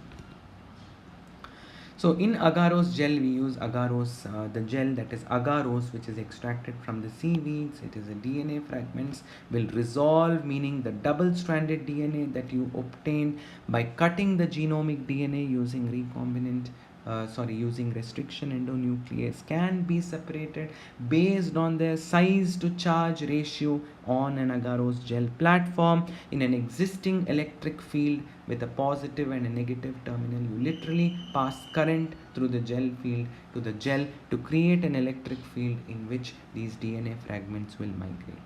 So in agarose gel, we use agarose, the gel that is agarose, which is extracted from the seaweeds. It is a DNA fragments will resolve, meaning the double-stranded DNA that you obtain by cutting the genomic DNA using using restriction endonuclease can be separated based on their size to charge ratio on an agarose gel platform in an existing electric field with a positive and a negative terminal. You literally pass current through the gel field to the gel to create an electric field in which these DNA fragments will migrate.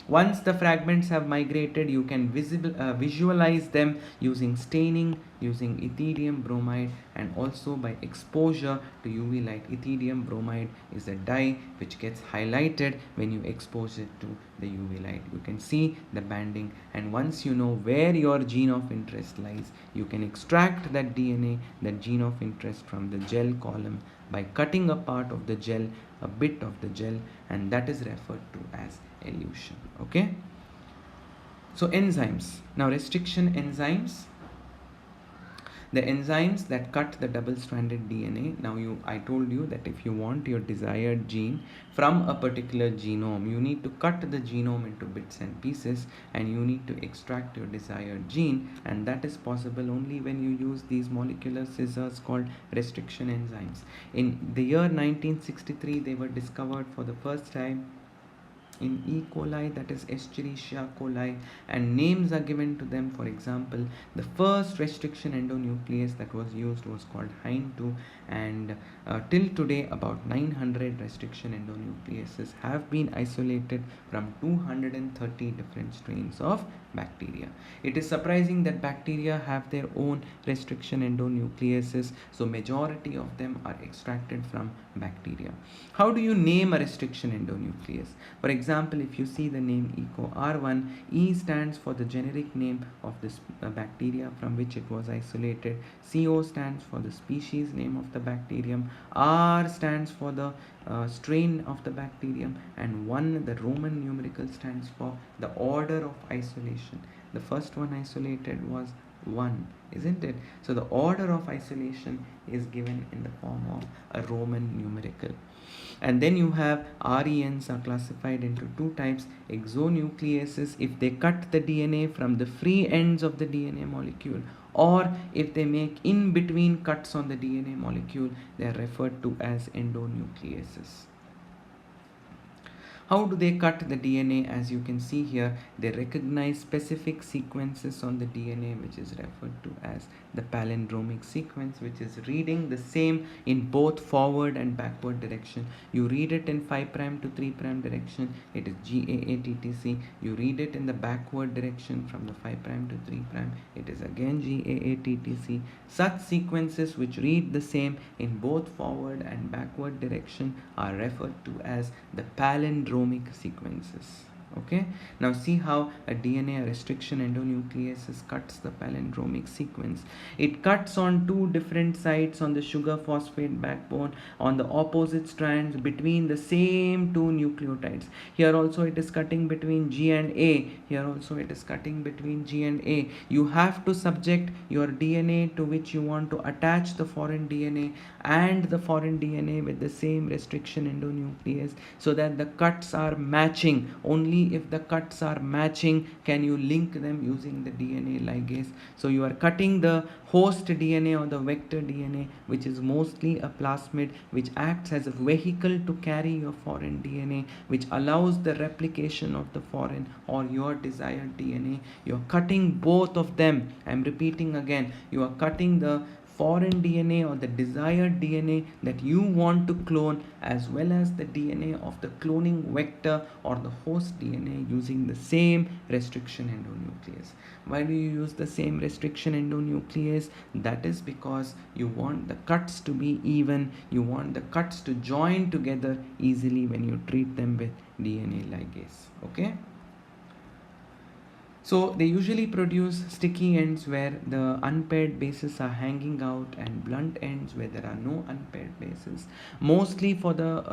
Once the fragments have migrated, you can visualize them using staining, using ethidium bromide, and also by exposure to UV light. Ethidium bromide is a dye which gets highlighted when you expose it to the UV light. You can see the banding, and once you know where your gene of interest lies, you can extract that DNA, that gene of interest, from the gel column by cutting a part of the gel, a bit of the gel, and that is referred to as elution. Okay. So enzymes. Now restriction enzymes. The enzymes that cut the double-stranded DNA. Now I told you that if you want your desired gene from a particular genome, you need to cut the genome into bits and pieces, and you need to extract your desired gene, and that is possible only when you use these molecular scissors called restriction enzymes. In the year 1963, they were discovered for the first time in E. coli, that is Escherichia coli, and names are given to them. For example, the first restriction endonuclease that was used was called HIND2, and till today about 900 restriction endonucleases have been isolated from 230 different strains of bacteria. It is surprising that bacteria have their own restriction endonucleases, so majority of them are extracted from bacteria. How do you name a restriction endonuclease? For example, if you see the name EcoR1, E stands for the generic name of this bacteria from which it was isolated, CO stands for the species name of the bacterium, R stands for the strain of the bacterium, and 1, the Roman numerical, stands for the order of isolation. The first one isolated was 1, isn't it? So the order of isolation is given in the form of a Roman numerical. And then you have RENs are classified into two types: exonucleases, if they cut the DNA from the free ends of the DNA molecule, or if they make in between cuts on the DNA molecule, they are referred to as endonucleases. How do they cut the DNA? As you can see here, they recognize specific sequences on the DNA, which is referred to as the palindromic sequence, which is reading the same in both forward and backward direction. You read it in 5' to 3' direction, it is GAATTC. You read it in the backward direction from the 5' to 3', it is again GAATTC. Such sequences which read the same in both forward and backward direction are referred to as the palindromic sequences. Okay, now see how a DNA restriction endonuclease cuts the palindromic sequence. It cuts on two different sides on the sugar phosphate backbone on the opposite strands between the same two nucleotides. Here also it is cutting between G and A. Here also it is cutting between G and A. You have to subject your DNA to which you want to attach the foreign DNA and the foreign DNA with the same restriction endonuclease so that the cuts are matching. Only if the cuts are matching can you link them using the DNA ligase. So you are cutting the host DNA or the vector DNA, which is mostly a plasmid, which acts as a vehicle to carry your foreign DNA, which allows the replication of the foreign or your desired DNA. You're cutting both of them. I'm repeating again, you are cutting the foreign DNA or the desired DNA that you want to clone, as well as the DNA of the cloning vector or the host DNA, using the same restriction endonuclease. Why do you use the same restriction endonuclease? That is because you want the cuts to be even, you want the cuts to join together easily when you treat them with DNA ligase. Okay. So they usually produce sticky ends where the unpaired bases are hanging out and blunt ends where there are no unpaired bases. Mostly for the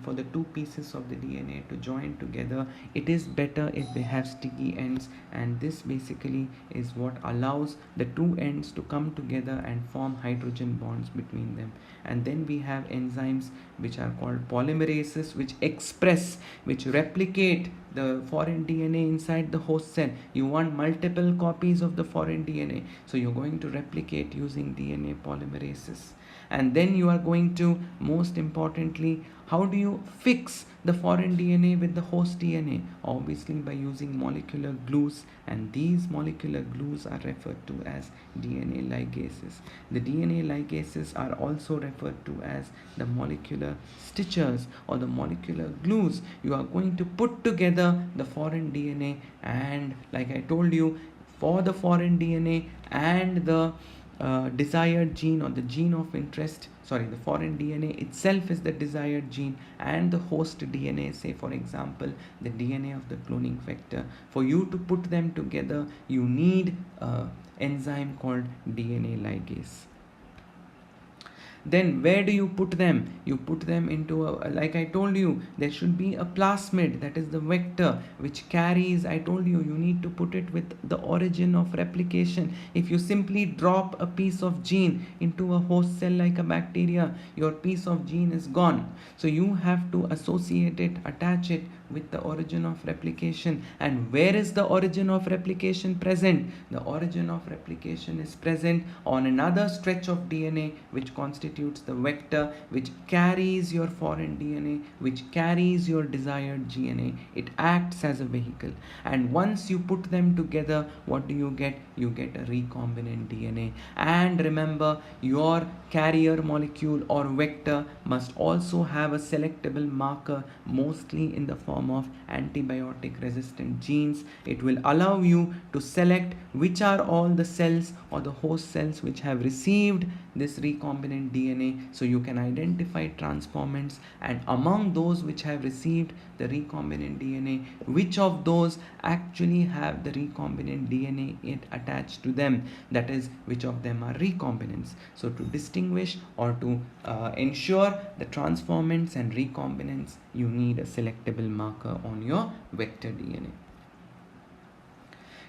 for the two pieces of the DNA to join together, it is better if they have sticky ends, and this basically is what allows the two ends to come together and form hydrogen bonds between them. And then we have enzymes which are called polymerases, which replicate the foreign DNA inside the host cell. You want multiple copies of the foreign DNA, so you're going to replicate using DNA polymerases. And then you are going to, most importantly, how do you fix the foreign DNA with the host DNA? Obviously by using molecular glues, and these molecular glues are referred to as DNA ligases. The DNA ligases are also referred to as the molecular stitchers or the molecular glues. You are going to put together the foreign DNA, and like I told you, for the foreign DNA and the desired gene or the gene of interest, the foreign DNA itself is the desired gene, and the host DNA, say for example the DNA of the cloning vector. For you to put them together, you need an enzyme called DNA ligase. Then where do you put them? You put them into like I told you, there should be a plasmid, that is the vector, which carries, I told you, you need to put it with the origin of replication. If you simply drop a piece of gene into a host cell like a bacteria, your piece of gene is gone. So you have to associate it, attach it with the origin of replication. And where is the origin of replication present? The origin of replication is present on another stretch of DNA, which constitutes the vector, which carries your foreign DNA, which carries your desired DNA. It acts as a vehicle. And once you put them together, what do you get? You get a recombinant DNA. And remember, your carrier molecule or vector must also have a selectable marker, mostly in the form of antibiotic resistant genes. It will allow you to select which are all the cells or the host cells which have received this recombinant DNA, so you can identify transformants, and among those which have received the recombinant DNA, which of those actually have the recombinant DNA attached to them, that is, which of them are recombinants. So to distinguish or to ensure the transformants and recombinants, you need a selectable marker on your vector DNA.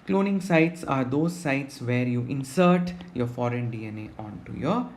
Cloning sites are those sites where you insert your foreign DNA onto your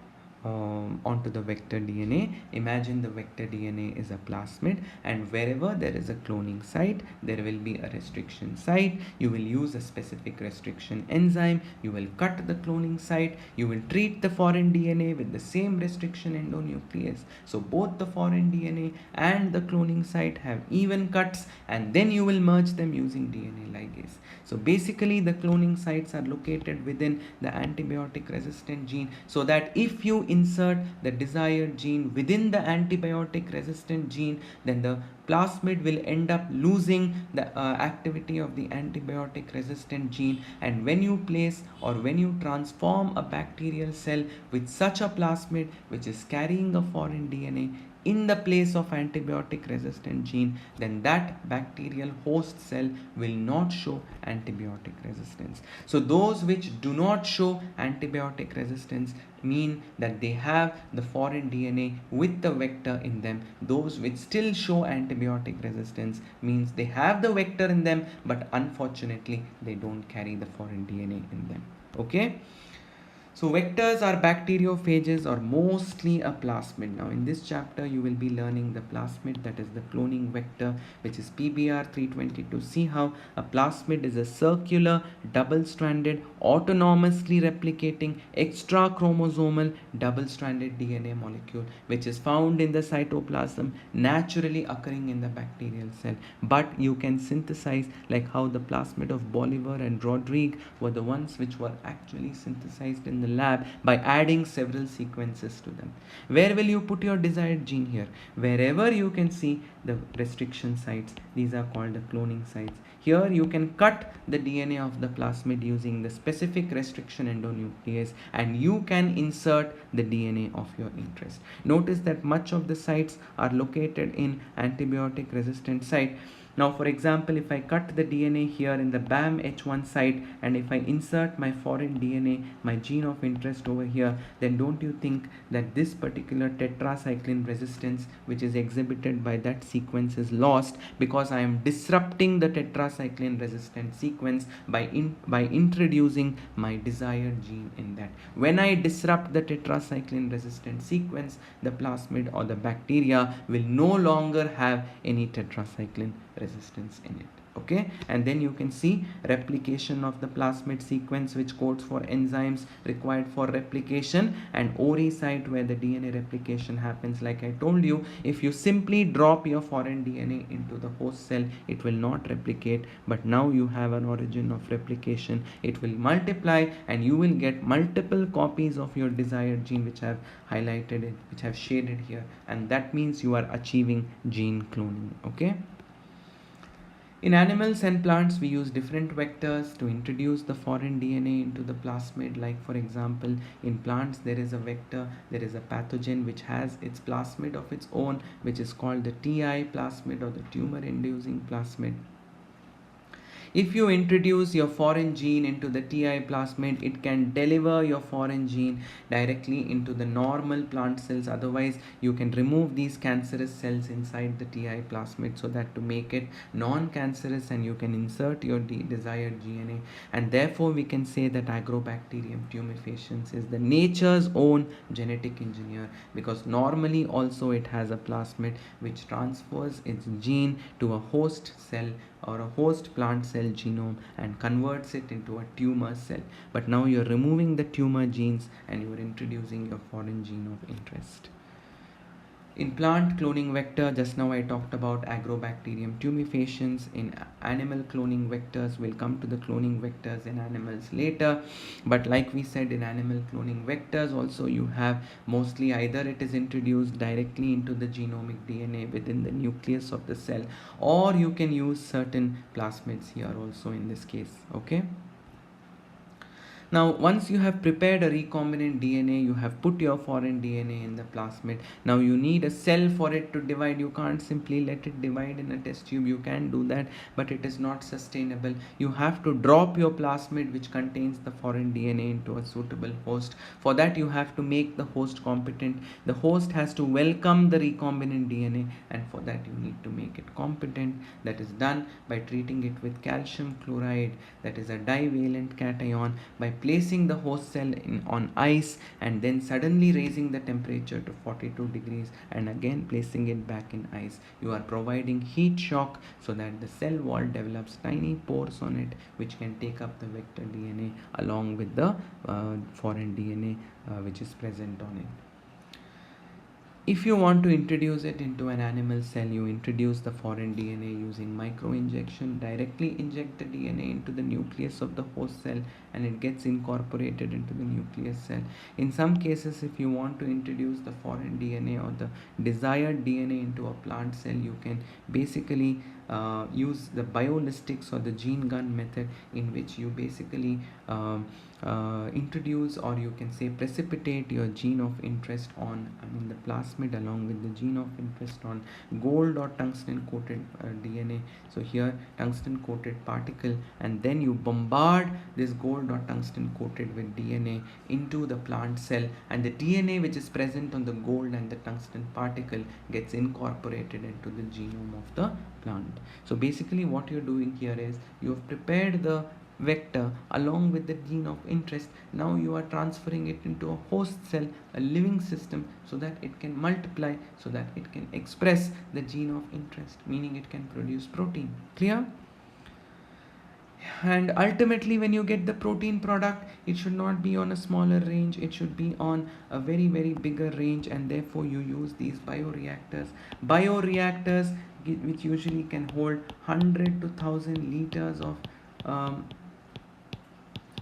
onto the vector DNA. Imagine the vector DNA is a plasmid, and wherever there is a cloning site, there will be a restriction site. You will use a specific restriction enzyme. You will cut the cloning site. You will treat the foreign DNA with the same restriction endonuclease. So both the foreign DNA and the cloning site have even cuts, and then you will merge them using DNA ligase. So basically the cloning sites are located within the antibiotic resistant gene, so that if you insert the desired gene within the antibiotic resistant gene, then the plasmid will end up losing the activity of the antibiotic resistant gene. And when you place or when you transform a bacterial cell with such a plasmid which is carrying a foreign DNA in the place of antibiotic resistant gene, then that bacterial host cell will not show antibiotic resistance. So those which do not show antibiotic resistance mean that they have the foreign DNA with the vector in them. Those which still show antibiotic resistance means they have the vector in them, but unfortunately they don't carry the foreign DNA in them. Okay. So vectors are bacteriophages or mostly a plasmid. Now in this chapter you will be learning the plasmid, that is the cloning vector, which is PBr322. See how a plasmid is a circular, double-stranded, autonomously replicating extra chromosomal double-stranded DNA molecule which is found in the cytoplasm, naturally occurring in the bacterial cell. But you can synthesize, like how the plasmid of Bolivar and Rodrigue were the ones which were actually synthesized in the lab by adding several sequences to them. Where will you put your desired gene here? Wherever you can see the restriction sites, these are called the cloning sites. Here you can cut the DNA of the plasmid using the specific restriction endonuclease, and you can insert the DNA of your interest. Notice that much of the sites are located in antibiotic resistant site. Now for example, if I cut the DNA here in the BAM-H1 site, and if I insert my foreign DNA, my gene of interest over here, then don't you think that this particular tetracycline resistance which is exhibited by that sequence is lost, because I am disrupting the tetracycline resistant sequence by introducing my desired gene in that. When I disrupt the tetracycline resistant sequence, the plasmid or the bacteria will no longer have any tetracycline resistance in it. Okay, and then you can see replication of the plasmid sequence, which codes for enzymes required for replication, and ORI site where the DNA replication happens. Like I told you, if you simply drop your foreign DNA into the host cell, it will not replicate, but now you have an origin of replication. It will multiply and you will get multiple copies of your desired gene, which I have highlighted it, which I have shaded here, and that means you are achieving gene cloning. Okay. In animals and plants, we use different vectors to introduce the foreign DNA into the plasmid. Like for example, in plants there is a vector, there is a pathogen which has its plasmid of its own, which is called the TI plasmid or the tumor inducing plasmid. If you introduce your foreign gene into the TI plasmid, it can deliver your foreign gene directly into the normal plant cells. Otherwise, you can remove these cancerous cells inside the TI plasmid, so that to make it non-cancerous, and you can insert your desired DNA. And therefore, we can say that Agrobacterium tumefaciens is the nature's own genetic engineer, because normally also it has a plasmid which transfers its gene to a host cell or a host plant cell genome and converts it into a tumor cell. But now you're removing the tumor genes and you're introducing your foreign gene of interest. In plant cloning vector, just now I talked about Agrobacterium tumefaciens. In animal cloning vectors, we'll come to the cloning vectors in animals later. But like we said, in animal cloning vectors also you have mostly either it is introduced directly into the genomic DNA within the nucleus of the cell, or you can use certain plasmids here also in this case. Okay. Now, once you have prepared a recombinant DNA, you have put your foreign DNA in the plasmid. Now, you need a cell for it to divide. You can't simply let it divide in a test tube. You can do that, but it is not sustainable. You have to drop your plasmid, which contains the foreign DNA, into a suitable host. For that, you have to make the host competent. The host has to welcome the recombinant DNA, and for that, you need to make it competent. That is done by treating it with calcium chloride, that is a divalent cation, by placing the host cell on ice and then suddenly raising the temperature to 42 degrees and again placing it back in ice. You are providing heat shock so that the cell wall develops tiny pores on it which can take up the vector DNA along with the foreign DNA which is present on it. If you want to introduce it into an animal cell, you introduce the foreign DNA using microinjection, directly inject the DNA into the nucleus of the host cell and it gets incorporated into the nucleus cell. In some cases, if you want to introduce the foreign DNA or the desired DNA into a plant cell, you can basically use the biolistics or the gene gun method, in which you basically introduce, or you can say precipitate, your gene of interest on, the plasmid along with the gene of interest on gold or tungsten coated DNA. So here tungsten coated particle, and then you bombard this gold or tungsten coated with DNA into the plant cell, and the DNA which is present on the gold and the tungsten particle gets incorporated into the genome of the plant. So basically what you're doing here is you have prepared the vector along with the gene of interest. Now you are transferring it into a host cell, a living system, so that it can multiply, so that it can express the gene of interest, meaning it can produce protein. Clear? And ultimately when you get the protein product, it should not be on a smaller range, it should be on a very bigger range, and therefore you use these bioreactors which usually can hold 100 to 1000 liters of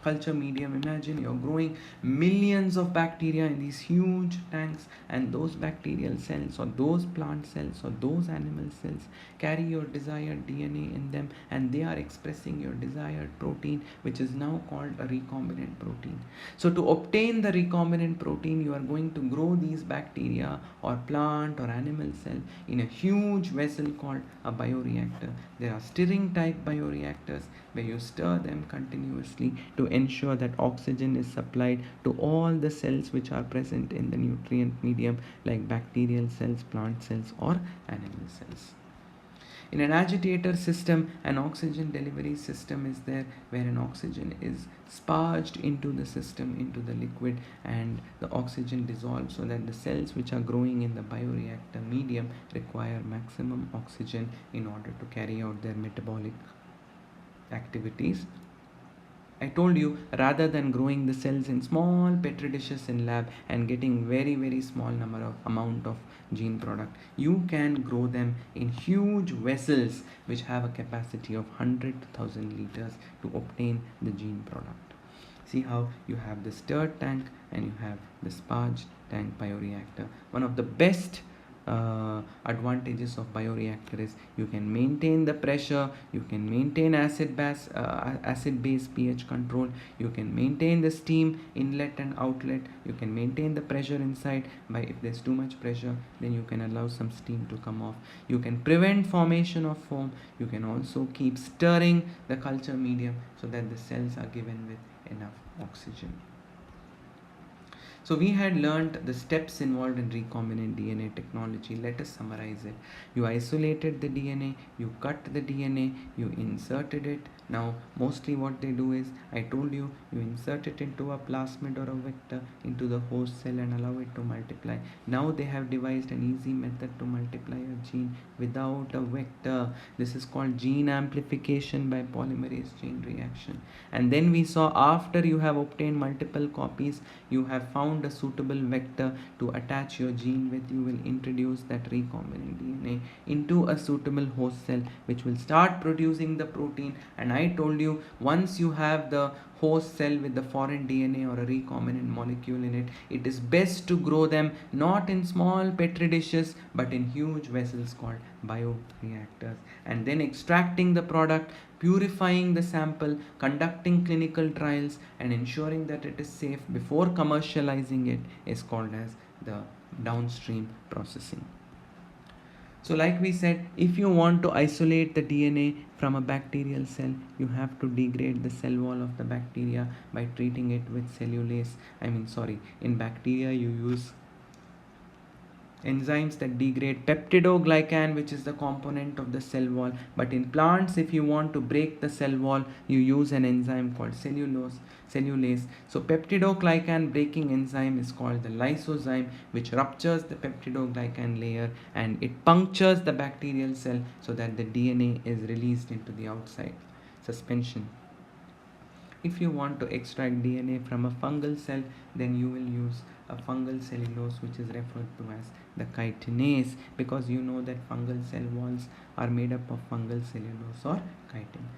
culture medium. Imagine you're growing millions of bacteria in these huge tanks, and those bacterial cells or those plant cells or those animal cells carry your desired DNA in them, and they are expressing your desired protein, which is now called a recombinant protein. So to obtain the recombinant protein, you are going to grow these bacteria or plant or animal cell in a huge vessel called a bioreactor. There are stirring type bioreactors where you stir them continuously to ensure that oxygen is supplied to all the cells which are present in the nutrient medium, like bacterial cells, plant cells, or animal cells. In an agitator system, an oxygen delivery system is there, where an oxygen is sparged into the system, into the liquid, and the oxygen dissolves, so that the cells which are growing in the bioreactor medium require maximum oxygen in order to carry out their metabolic activities. I told you, rather than growing the cells in small petri dishes in lab and getting very small amount of gene product, you can grow them in huge vessels which have a capacity of 100,000 liters to obtain the gene product. See how you have the stirred tank and you have the sparged tank bioreactor. One of the best advantages of bioreactor is you can maintain the pressure, you can maintain acid base pH control, you can maintain the steam inlet and outlet, you can maintain the pressure inside. By if there's too much pressure, then you can allow some steam to come off. You can prevent formation of foam. You can also keep stirring the culture medium so that the cells are given with enough oxygen. So we had learned the steps involved in recombinant DNA technology. Let us summarize it. You isolated the DNA, you cut the DNA, you inserted it. Now mostly what they do is, I told you, you insert it into a plasmid or a vector into the host cell and allow it to multiply. Now they have devised an easy method to multiply a gene without a vector. This is called gene amplification by polymerase chain reaction. And then we saw, after you have obtained multiple copies, you have found a suitable vector to attach your gene with, you will introduce that recombinant DNA into a suitable host cell which will start producing the protein. And I told you, once you have the host cell with the foreign DNA or a recombinant molecule in it, it is best to grow them not in small petri dishes but in huge vessels called bioreactors, and then extracting the product, purifying the sample, conducting clinical trials, and ensuring that it is safe before commercializing it is called as the downstream processing. So like we said, if you want to isolate the DNA from a bacterial cell, you have to degrade the cell wall of the bacteria by treating it with cellulase. In bacteria you use enzymes that degrade peptidoglycan, which is the component of the cell wall. But in plants, if you want to break the cell wall, you use an enzyme called cellulase. So peptidoglycan breaking enzyme is called the lysozyme, which ruptures the peptidoglycan layer and it punctures the bacterial cell so that the DNA is released into the outside suspension. If you want to extract DNA from a fungal cell, then you will use a fungal cellulose, which is referred to as the chitinase, because you know that fungal cell walls are made up of fungal cellulose or chitin.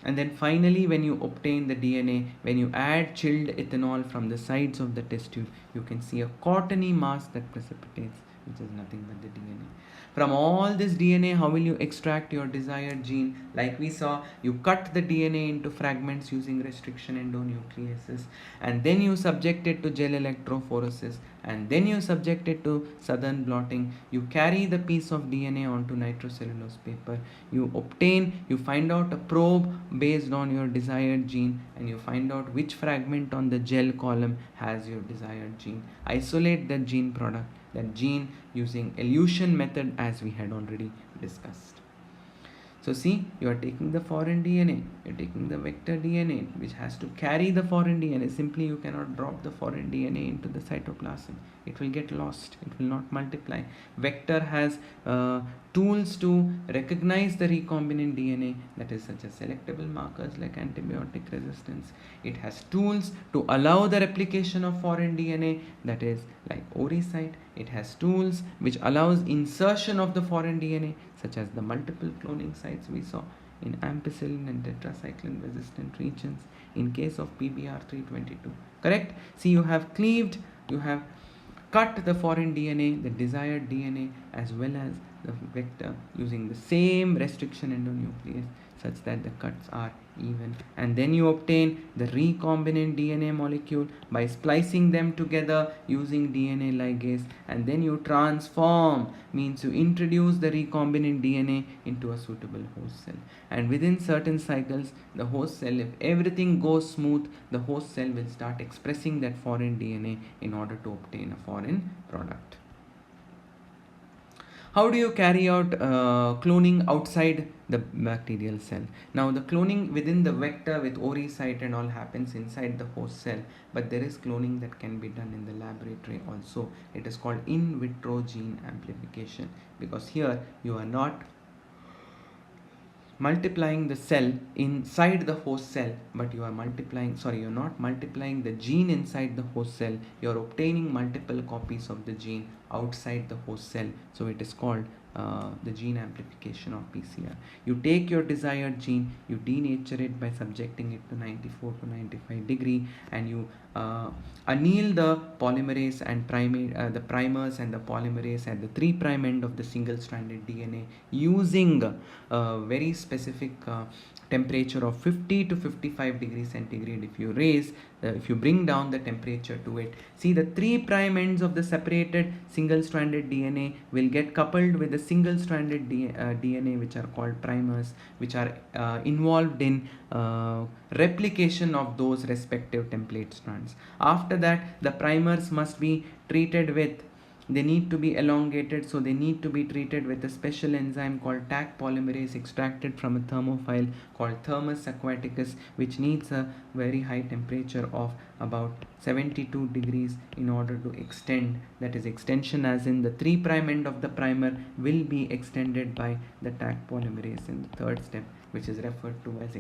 And then finally, when you obtain the DNA, when you add chilled ethanol from the sides of the test tube, you can see a cottony mass that precipitates, which is nothing but the DNA. From all this DNA, how will you extract your desired gene? Like we saw, you cut the DNA into fragments using restriction endonucleases, and then you subject it to gel electrophoresis, and then you subject it to southern blotting. You carry the piece of DNA onto nitrocellulose paper. You find out a probe based on your desired gene, and you find out which fragment on the gel column has your desired gene. Isolate that gene product, that gene, using elution method, as we had already discussed. So see, you are taking the foreign DNA, you are taking the vector DNA, which has to carry the foreign DNA. Simply you cannot drop the foreign DNA into the cytoplasm. It will get lost, it will not multiply. Vector has tools to recognize the recombinant DNA, that is such as selectable markers like antibiotic resistance. It has tools to allow the replication of foreign DNA, that is like oocyte. It has tools which allows insertion of the foreign DNA, such as the multiple cloning sites we saw in ampicillin and tetracycline resistant regions in case of PBR322. Correct? See, you have cleaved, you have cut the foreign DNA, the desired DNA, as well as the vector using the same restriction endonuclease, such that the cuts are even. And then you obtain the recombinant DNA molecule by splicing them together using DNA ligase, and then you transform, means you introduce the recombinant DNA into a suitable host cell. And within certain cycles, the host cell, if everything goes smooth, the host cell will start expressing that foreign DNA in order to obtain a foreign product. How do you carry out cloning outside the bacterial cell? Now, the cloning within the vector with oocyte and all happens inside the host cell, but there is cloning that can be done in the laboratory also. It is called in vitro gene amplification, because here you are not multiplying the cell inside the host cell, but you're not multiplying the gene inside the host cell, you're obtaining multiple copies of the gene outside the host cell. So it is called the gene amplification of PCR. You take your desired gene, you denature it by subjecting it to 94 to 95 degree, and you anneal the polymerase and the primers and the polymerase at the 3' end of the single-stranded DNA using a very specific temperature of 50 to 55 degrees centigrade. If you bring down the temperature to it, see, the 3' ends of the separated single-stranded DNA will get coupled with the single-stranded DNA, which are called primers, which are involved in replication of those respective template strands. After that, the primers must be treated with, they need to be elongated, so they need to be treated with a special enzyme called Taq polymerase extracted from a thermophile called Thermus aquaticus, which needs a very high temperature of about 72 degrees in order to extend. That is, extension as in the 3' end of the primer will be extended by the Taq polymerase in the third step, which is referred to as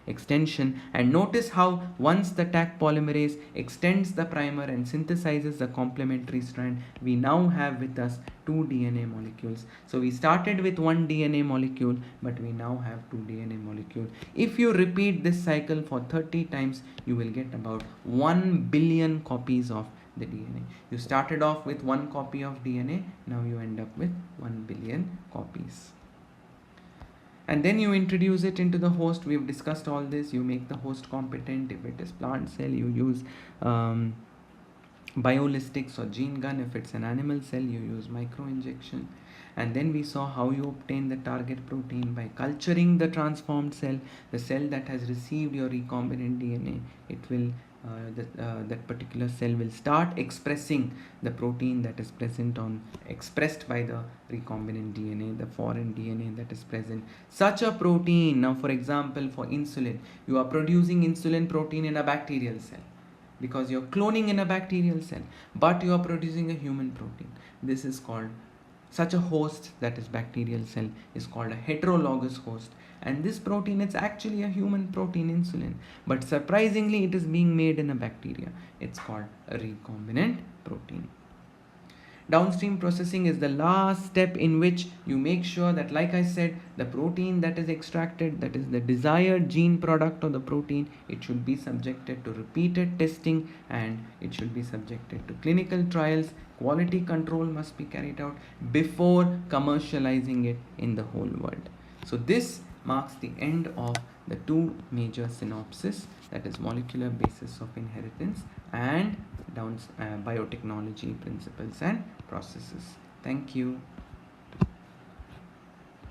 extension. And notice how once the Taq polymerase extends the primer and synthesizes the complementary strand, we now have with us 2 DNA molecules. So we started with 1 DNA molecule, but we now have 2 DNA molecules. If you repeat this cycle for 30 times, you will get about 1 billion copies of the DNA. You started off with 1 copy of DNA, now you end up with 1 billion copies. And then you introduce it into the host. We've discussed all this. You make the host competent. If it is plant cell, you use biolistics or gene gun. If it's an animal cell, you use microinjection. And then we saw how you obtain the target protein by culturing the transformed cell, the cell that has received your recombinant DNA. It will that particular cell will start expressing the protein that is expressed by the recombinant DNA, the foreign DNA that is present. Such a protein, now for example, for insulin, you are producing insulin protein in a bacterial cell because you're cloning in a bacterial cell, but you are producing a human protein. This is called, such a host, that is bacterial cell, is called a heterologous host, and this protein is actually a human protein, insulin, but surprisingly it is being made in a bacteria. It's called a recombinant protein. Downstream processing is the last step in which you make sure that, like I said, the protein that is extracted, that is the desired gene product of the protein, it should be subjected to repeated testing and it should be subjected to clinical trials. Quality control must be carried out before commercializing it in the whole world. So this marks the end of the two major synopses, that is molecular basis of inheritance and biotechnology principles and processes. Thank you.